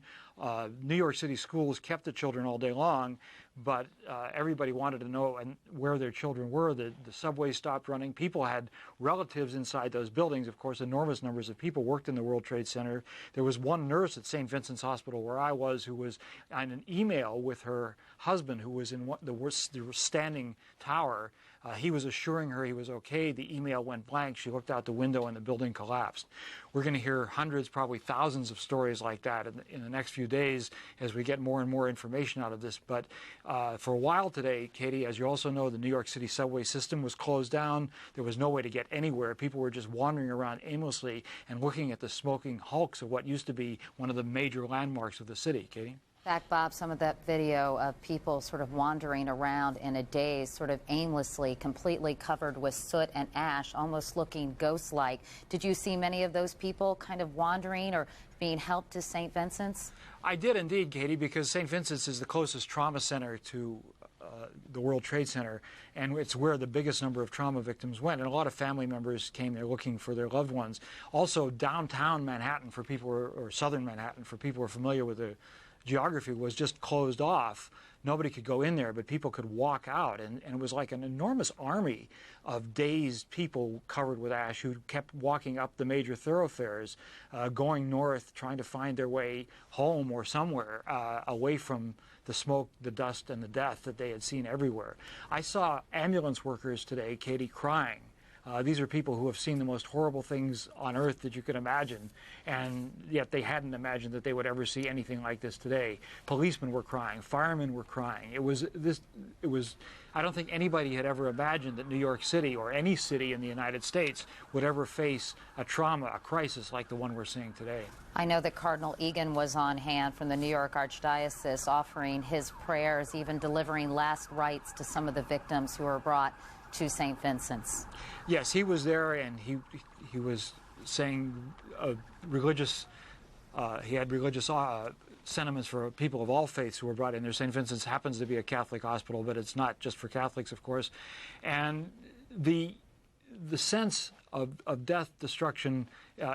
New York City schools kept the children all day long, but everybody wanted to know where their children were. The subway stopped running. People had relatives inside those buildings. Of course, enormous numbers of people worked in the World Trade Center. There was one nurse at St. Vincent's Hospital where I was who was on an email with her husband who was in the standing tower. He was assuring her he was okay. The email went blank. She looked out the window and the building collapsed. We're going to hear hundreds, probably thousands of stories like that in the next few days as we get more and more information out of this. But for a while today, Katie, as you also know, the New York City subway system was closed down. There was no way to get anywhere. People were just wandering around aimlessly and looking at the smoking hulks of what used to be one of the major landmarks of the city. Katie? In fact, Bob, some of that video of people sort of wandering around in a daze, sort of aimlessly, completely covered with soot and ash, almost looking ghost-like. Did you see many of those people kind of wandering or being helped to St. Vincent's? I did indeed, Katie, because St. Vincent's is the closest trauma center to the World Trade Center, and it's where the biggest number of trauma victims went, and a lot of family members came there looking for their loved ones. Also, downtown Manhattan, for people or southern Manhattan, for people who are familiar with the geography, was just closed off. Nobody could go in there, but people could walk out, and it was like an enormous army of dazed people covered with ash who kept walking up the major thoroughfares, going north, trying to find their way home or somewhere away from the smoke, the dust, and the death that they had seen everywhere. I saw ambulance workers today, Katie, crying. These are people who have seen the most horrible things on earth that you could imagine, and yet they hadn't imagined that they would ever see anything like this today. Policemen were crying, firemen were crying. I don't think anybody had ever imagined that New York City or any city in the United States would ever face a trauma, a crisis like the one we're seeing today. I know that Cardinal Egan was on hand from the New York Archdiocese offering his prayers, even delivering last rites to some of the victims who were brought to St. Vincent's. Yes, he was there, and he was saying religious. He had religious sentiments for people of all faiths who were brought in there. St. Vincent's happens to be a Catholic hospital, but it's not just for Catholics, of course. And the sense of death, destruction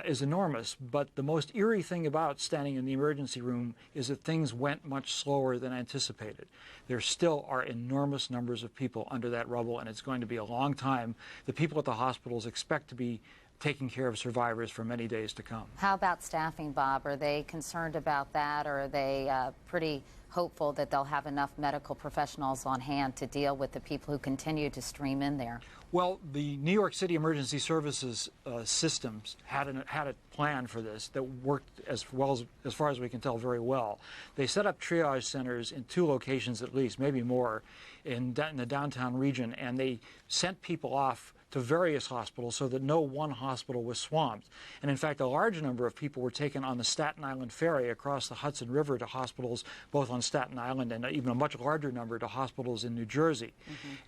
is enormous, but the most eerie thing about standing in the emergency room is that things went much slower than anticipated. There still are enormous numbers of people under that rubble, and it's going to be a long time. The people at the hospitals expect to be taking care of survivors for many days to come. How about staffing, Bob? Are they concerned about that, or are they pretty hopeful that they'll have enough medical professionals on hand to deal with the people who continue to stream in there? Well, the New York City Emergency Services systems had a plan for this that worked as far as we can tell, very well. They set up triage centers in 2 locations at least, maybe more, in the downtown region, and they sent people off to various hospitals so that no one hospital was swamped. And in fact, a large number of people were taken on the Staten Island ferry across the Hudson River to hospitals both on Staten Island, and even a much larger number to hospitals in New Jersey.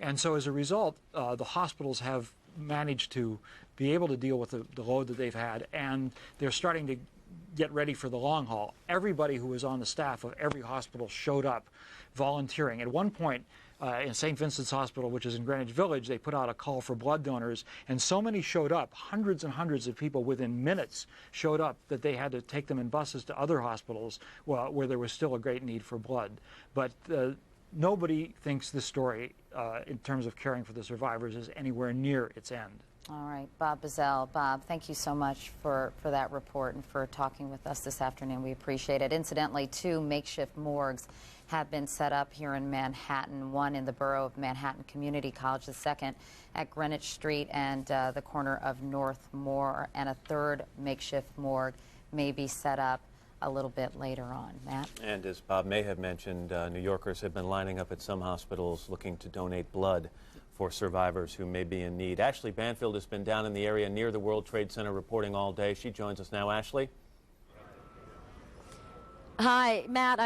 And so as a result, the hospitals have managed to be able to deal with the load that they've had, and they're starting to get ready for the long haul. Everybody who was on the staff of every hospital showed up volunteering. At one point, in St. Vincent's Hospital, which is in Greenwich Village, they put out a call for blood donors, and so many showed up, hundreds and hundreds of people within minutes showed up that they had to take them in buses to other hospitals where there was still a great need for blood. But nobody thinks this story, in terms of caring for the survivors, is anywhere near its end. All right, Bob Bazell. Bob, thank you so much for that report and for talking with us this afternoon. We appreciate it. Incidentally, 2 makeshift morgues have been set up here in Manhattan, one in the borough of Manhattan Community College, the second at Greenwich Street and the corner of Northmore, and a third makeshift morgue may be set up a little bit later on. Matt? And as Bob may have mentioned, New Yorkers have been lining up at some hospitals looking to donate blood for survivors who may be in need. Ashley Banfield has been down in the area near the World Trade Center reporting all day. She joins us now. Ashley? Hi, Matt.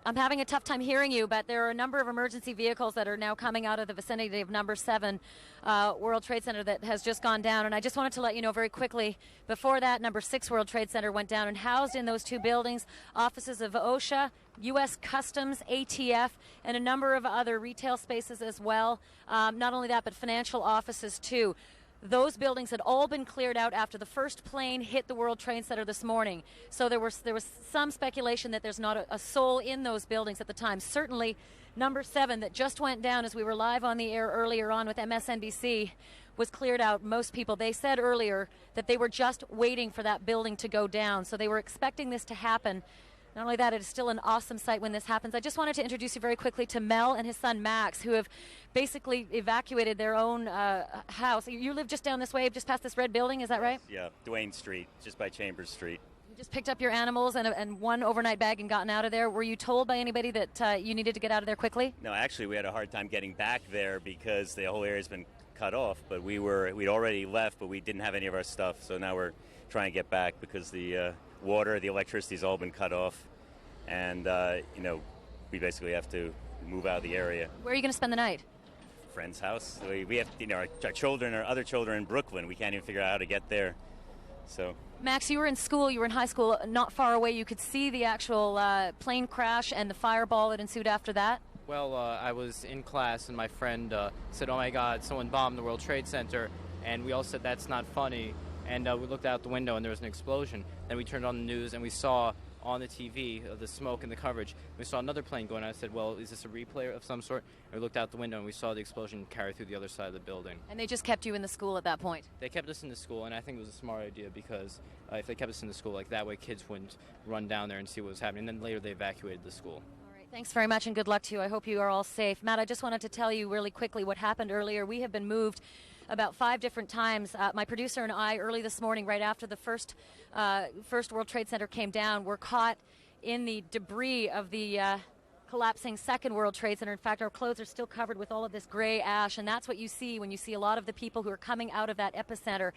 I'm having a tough time hearing you, but there are a number of emergency vehicles that are now coming out of the vicinity of number 7 World Trade Center that has just gone down. And I just wanted to let you know very quickly, before that, number 6 World Trade Center went down, and housed in those 2 buildings, offices of OSHA, U.S. Customs, ATF, and a number of other retail spaces as well. Not only that, but financial offices too. Those buildings had all been cleared out after the first plane hit the World Trade Center this morning. So there was some speculation that there's not a soul in those buildings at the time. Certainly, number 7 that just went down as we were live on the air earlier on with MSNBC was cleared out. Most people, they said earlier that they were just waiting for that building to go down. So they were expecting this to happen. Not only that, it is still an awesome sight when this happens. I just wanted to introduce you very quickly to Mel and his son Max, who have basically evacuated their own house. You live just down this way, just past this red building, is that right? Yeah, Duane Street, just by Chambers Street. You just picked up your animals and one overnight bag and gotten out of there. Were you told by anybody that you needed to get out of there quickly? No, actually, we had a hard time getting back there because the whole area's been cut off. But we'd already left, but we didn't have any of our stuff. So now we're trying to get back because the water, the electricity's all been cut off. And, we basically have to move out of the area. Where are you going to spend the night? Friend's house. We have, our children or other children in Brooklyn. We can't even figure out how to get there. So, Max, you were in school. You were in high school not far away. You could see the actual plane crash and the fireball that ensued after that. Well, I was in class and my friend said, "Oh my God, someone bombed the World Trade Center," and we all said, "That's not funny." And we looked out the window and there was an explosion. Then we turned on the news and we saw on the TV the smoke and the coverage. We saw another plane going. I said, "Well, is this a replay of some sort?" And we looked out the window and we saw the explosion carry through the other side of the building. And they just kept you in the school at that point? They kept us in the school, and I think it was a smart idea because if they kept us in the school, like that way kids wouldn't run down there and see what was happening. And then later they evacuated the school. Thanks very much and good luck to you. I hope you are all safe. Matt, I just wanted to tell you really quickly what happened earlier. We have been moved about 5 different times. My producer and I, early this morning, right after the first World Trade Center came down, were caught in the debris of the collapsing second World Trade Center. In fact, our clothes are still covered with all of this gray ash, and that's what you see when you see a lot of the people who are coming out of that epicenter.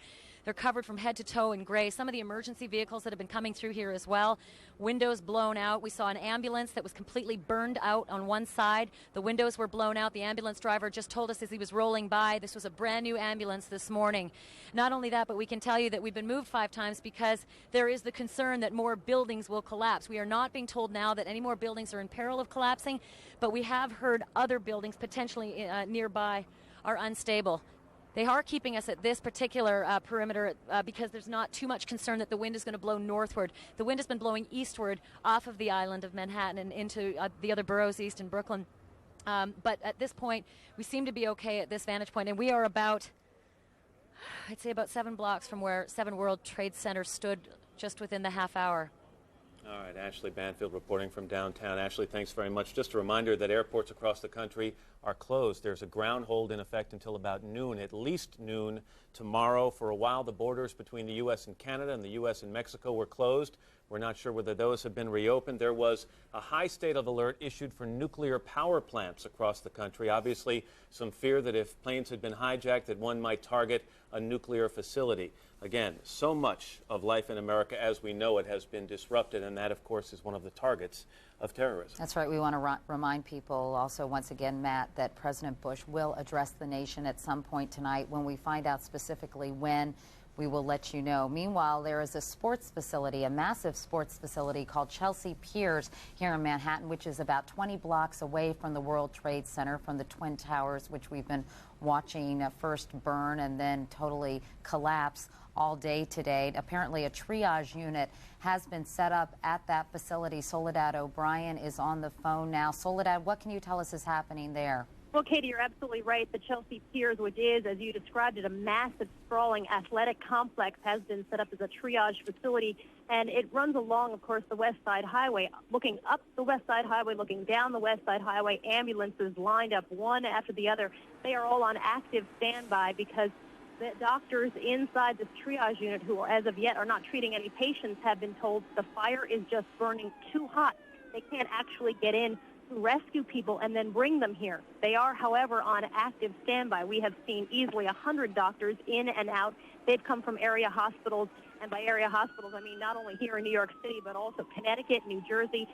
They're covered from head to toe in gray. Some of the emergency vehicles that have been coming through here as well, windows blown out. We saw an ambulance that was completely burned out on one side. The windows were blown out. The ambulance driver just told us as he was rolling by, this was a brand new ambulance this morning. Not only that, but we can tell you that we've been moved 5 times because there is the concern that more buildings will collapse. We are not being told now that any more buildings are in peril of collapsing, but we have heard other buildings potentially nearby are unstable. They are keeping us at this particular perimeter because there's not too much concern that the wind is going to blow northward. The wind has been blowing eastward off of the island of Manhattan and into the other boroughs east in Brooklyn. But at this point, we seem to be okay at this vantage point, and we are about, I'd say about 7 blocks from where 7 World Trade Center stood just within the half hour. All right, Ashley Banfield reporting from downtown. Ashley, thanks very much. Just a reminder that airports across the country are closed. There's a ground hold in effect until about noon, at least noon tomorrow. For a while, the borders between the U.S. and Canada and the U.S. and Mexico were closed. We're not sure whether those have been reopened. There was a high state of alert issued for nuclear power plants across the country. Obviously, some fear that if planes had been hijacked, that one might target a nuclear facility. Again, so much of life in America as we know it has been disrupted, and that, of course, is one of the targets of terrorism. That's right. We want to remind people also, once again, Matt, that President Bush will address the nation at some point tonight. When we find out specifically when, we will let you know. Meanwhile, there is a sports facility, a massive sports facility called Chelsea Piers here in Manhattan, which is about 20 blocks away from the World Trade Center, from the Twin Towers, which we've been watching first burn and then totally collapse all day today. Apparently, a triage unit has been set up at that facility. Soledad O'Brien is on the phone now. Soledad, what can you tell us is happening there? Well, Katie, you're absolutely right. The Chelsea Piers, which is, as you described it, a massive, sprawling athletic complex, has been set up as a triage facility, and it runs along, of course, the West Side Highway. Looking up the West Side Highway, looking down the West Side Highway, ambulances lined up one after the other. They are all on active standby because the doctors inside this triage unit, who as of yet are not treating any patients, have been told the fire is just burning too hot. They can't actually get in to rescue people and then bring them here. They are, however, on active standby. We have seen easily 100 doctors in and out. They've come from area hospitals, and by area hospitals, I mean not only here in New York City, but also Connecticut, New Jersey.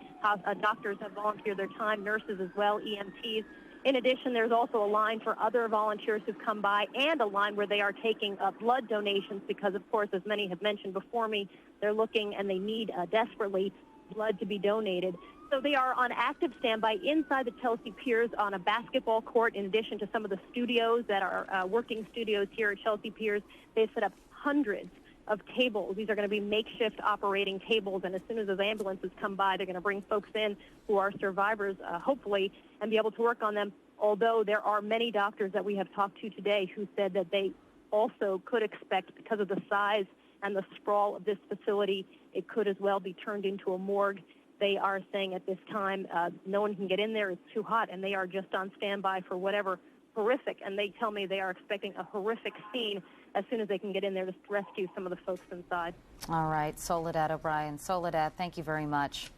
Doctors have volunteered their time, nurses as well, EMTs. In addition, there's also a line for other volunteers who've come by, and a line where they are taking blood donations because, of course, as many have mentioned before me, they're looking and they need desperately blood to be donated. So they are on active standby inside the Chelsea Piers on a basketball court, in addition to some of the studios that are working studios here at Chelsea Piers. They've set up hundreds of tables. These are going to be makeshift operating tables, and as soon as those ambulances come by, they're going to bring folks in who are survivors, hopefully, and be able to work on them, although there are many doctors that we have talked to today who said that they also could expect, because of the size and the sprawl of this facility, it could as well be turned into a morgue. They are saying at this time no one can get in there. It's too hot, and they are just on standby for whatever horrific, and they tell me they are expecting a horrific scene as soon as they can get in there to rescue some of the folks inside. All right, Soledad O'Brien. Soledad, thank you very much.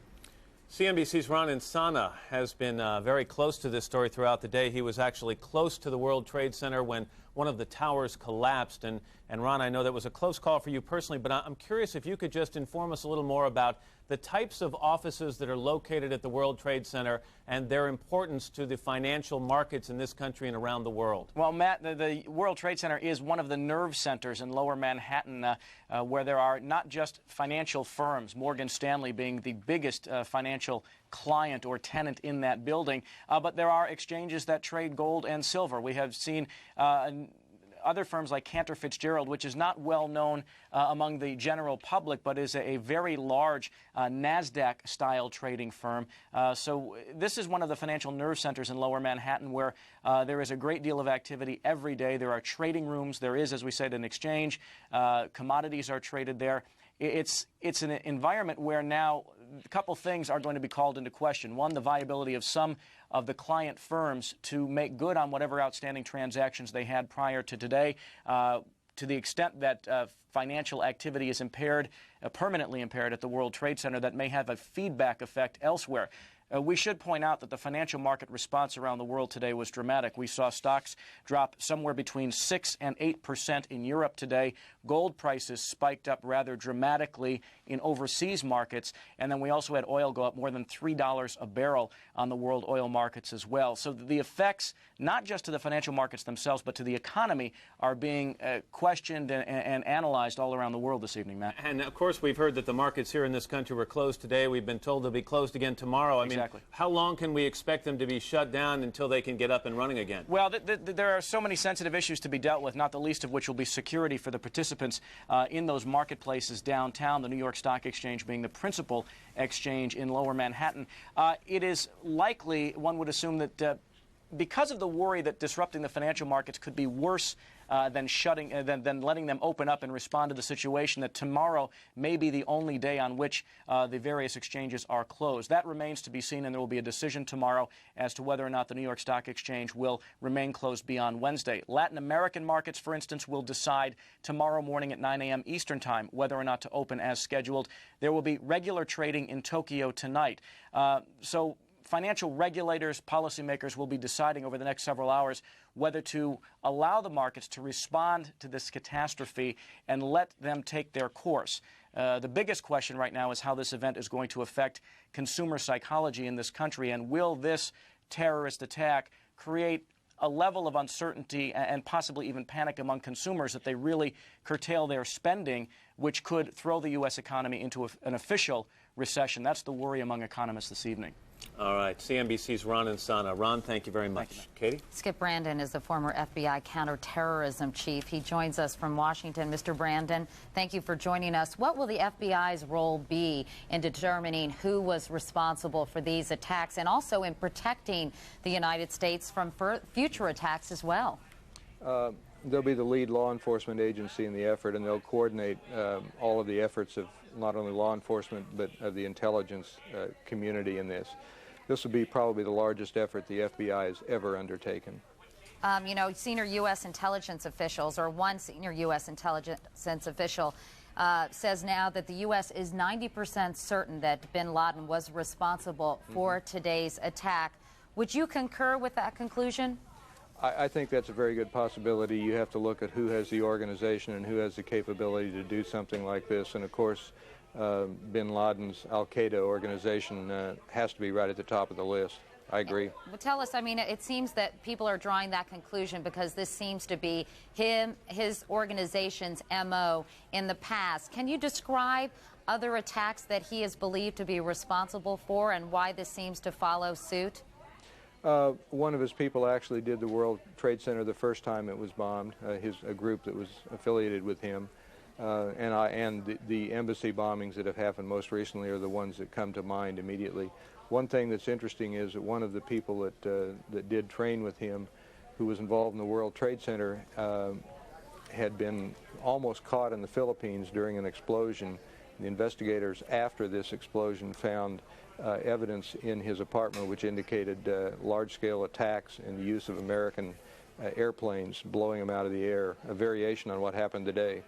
CNBC's Ron Insana has been very close to this story throughout the day. He was actually close to the World Trade Center when one of the towers collapsed. And Ron, I know that was a close call for you personally, but I'm curious if you could just inform us a little more about the types of offices that are located at the World Trade Center and their importance to the financial markets in this country and around the world. Well, Matt, the World Trade Center is one of the nerve centers in lower Manhattan where there are not just financial firms, Morgan Stanley being the biggest financial client or tenant in that building, but there are exchanges that trade gold and silver. We have seen other firms like Cantor Fitzgerald, which is not well known among the general public, but is a very large NASDAQ-style trading firm. So this is one of the financial nerve centers in lower Manhattan where there is a great deal of activity every day. There are trading rooms. There is, as we said, an exchange. Commodities are traded there. It's an environment where now a couple things are going to be called into question. One, the viability of some of the client firms to make good on whatever outstanding transactions they had prior to today. To the extent that financial activity is impaired, permanently impaired at the World Trade Center, that may have a feedback effect elsewhere. We should point out that the financial market response around the world today was dramatic. We saw stocks drop somewhere between 6 and 8% in Europe today. Gold prices spiked up rather dramatically in overseas markets. And then we also had oil go up more than $3 a barrel on the world oil markets as well. So the effects, not just to the financial markets themselves, but to the economy, are being questioned and analyzed all around the world this evening, Matt. And, of course, we've heard that the markets here in this country were closed today. We've been told they'll be closed again tomorrow. I mean, how long can we expect them to be shut down until they can get up and running again? Well, there are so many sensitive issues to be dealt with, not the least of which will be security for the participants in those marketplaces downtown, the New York Stock Exchange being the principal exchange in lower Manhattan. It is likely, one would assume, that because of the worry that disrupting the financial markets could be worse than letting them open up and respond to the situation, that tomorrow may be the only day on which the various exchanges are closed. That remains to be seen, and there will be a decision tomorrow as to whether or not the New York Stock Exchange will remain closed beyond Wednesday. Latin American markets, for instance, will decide tomorrow morning at 9 a.m. Eastern Time whether or not to open as scheduled. There will be regular trading in Tokyo tonight. So financial regulators, policymakers will be deciding over the next several hours whether to allow the markets to respond to this catastrophe and let them take their course. The biggest question right now is how this event is going to affect consumer psychology in this country, and will this terrorist attack create a level of uncertainty and possibly even panic among consumers that they really curtail their spending, which could throw the U.S. economy into an official recession. That's the worry among economists this evening. All right, CNBC's Ron Insana. Ron, thank you very much. Katie? Skip Brandon is the former FBI counterterrorism chief. He joins us from Washington. Mr. Brandon, thank you for joining us. What will the FBI's role be in determining who was responsible for these attacks and also in protecting the United States from future attacks as well? They'll be the lead law enforcement agency in the effort, and they'll coordinate all of the efforts of not only law enforcement but of the intelligence community in this. This will be probably the largest effort the FBI has ever undertaken. You know, senior U.S. intelligence officials, or one senior U.S. intelligence official, says now that the U.S. is 90% certain that bin Laden was responsible for today's attack. Would you concur with that conclusion? I think that's a very good possibility. You have to look at who has the organization and who has the capability to do something like this. And of course, bin Laden's al-Qaeda organization has to be right at the top of the list. I agree. But tell us, I mean, it seems that people are drawing that conclusion because this seems to be his organization's MO in the past. Can you describe other attacks that he is believed to be responsible for and why this seems to follow suit? One of his people actually did the World Trade Center the first time it was bombed, a group that was affiliated with him. And the embassy bombings that have happened most recently are the ones that come to mind immediately. One thing that's interesting is that one of the people that did train with him, who was involved in the World Trade Center, had been almost caught in the Philippines during an explosion. The investigators after this explosion found evidence in his apartment which indicated large-scale attacks and the use of American airplanes blowing them out of the air, a variation on what happened today.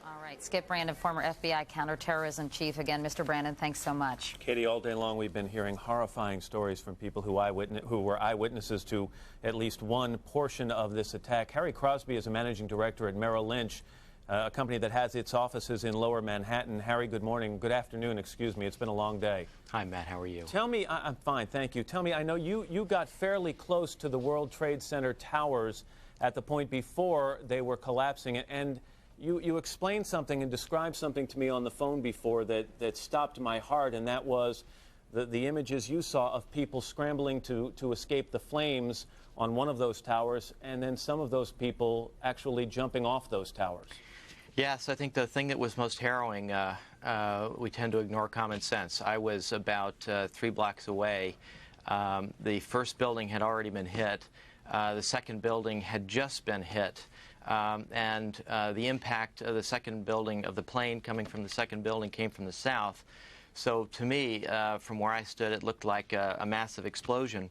All right, Skip Brandon, former FBI counterterrorism chief. Again, Mr. Brandon, thanks so much. Katie, all day long we've been hearing horrifying stories from people who were eyewitnesses to at least one portion of this attack. Harry Crosby is a managing director at Merrill Lynch, a company that has its offices in Lower Manhattan. Harry, good morning. Good afternoon, excuse me. It's been a long day. Hi, Matt. How are you? Tell me, I'm fine, thank you. Tell me, I know you got fairly close to the World Trade Center towers at the point before they were collapsing, and you explained something and described something to me on the phone before that stopped my heart, and that was the images you saw of people scrambling to escape the flames on one of those towers, and then some of those people actually jumping off those towers. Yes, I think the thing that was most harrowing, we tend to ignore common sense. I was about 3 blocks away. The first building had already been hit. The second building had just been hit. And the impact of the second building, of the plane coming from the second building, came from the south. So to me, from where I stood, it looked like a massive explosion.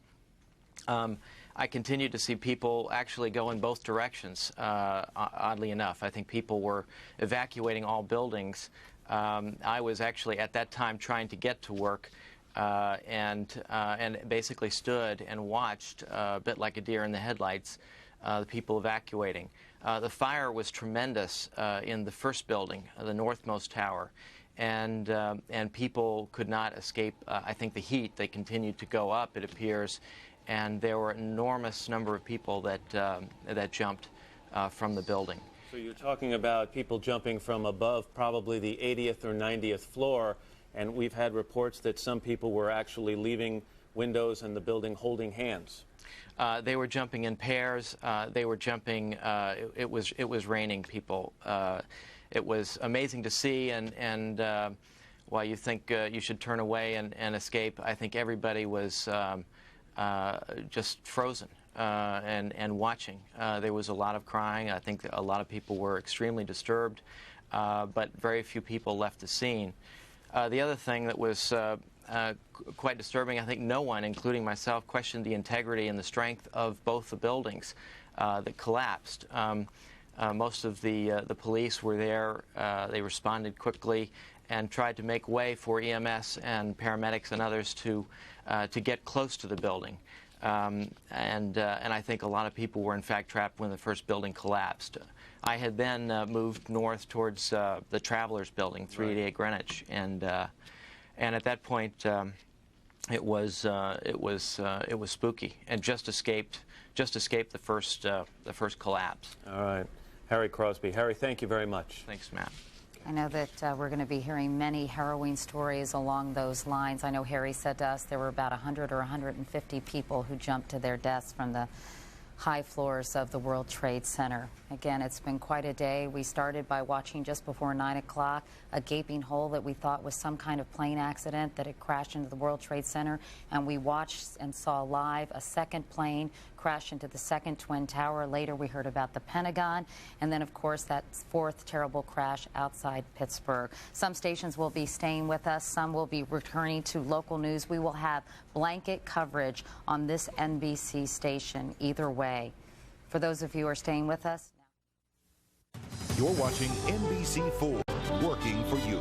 I continued to see people actually go in both directions, oddly enough. I think people were evacuating all buildings. I was actually at that time trying to get to work and basically stood and watched, a bit like a deer in the headlights, the people evacuating. The fire was tremendous in the first building, the northmost tower, and people could not escape, I think, the heat. They continued to go up, it appears, and there were an enormous number of people that jumped from the building. So you're talking about people jumping from above probably the 80th or 90th floor, and we've had reports that some people were actually leaving windows in the building holding hands. They were jumping in pairs. They were jumping. It was raining people. It was amazing to see, and while you think you should turn away and escape, I think everybody was just frozen and watching. There was a lot of crying. I think a lot of people were extremely disturbed, but very few people left the scene. The other thing that was quite disturbing, I think no one, including myself, questioned the integrity and the strength of both the buildings that collapsed. Most of the police were there. They responded quickly and tried to make way for EMS and paramedics and others to get close to the building. And I think a lot of people were in fact trapped when the first building collapsed. I had then moved north towards the Travelers Building, 388 Greenwich, and at that point it was spooky, and just escaped the first collapse. All right, Harry Crosby. Harry, thank you very much. Thanks, Matt. I know that we're going to be hearing many harrowing stories along those lines. I know Harry said to us there were about 100 or 150 people who jumped to their deaths from the high floors of the World Trade Center. Again, it's been quite a day. We started by watching just before 9 o'clock a gaping hole that we thought was some kind of plane accident that had crashed into the World Trade Center, and we watched and saw live a second plane crash into the second Twin Tower. Later we heard about the Pentagon, and then of course that fourth terrible crash outside Pittsburgh. Some stations will be staying with us, some will be returning to local news. We will have blanket coverage on this NBC station either way. For those of you who are staying with us, you're watching NBC4, working for you.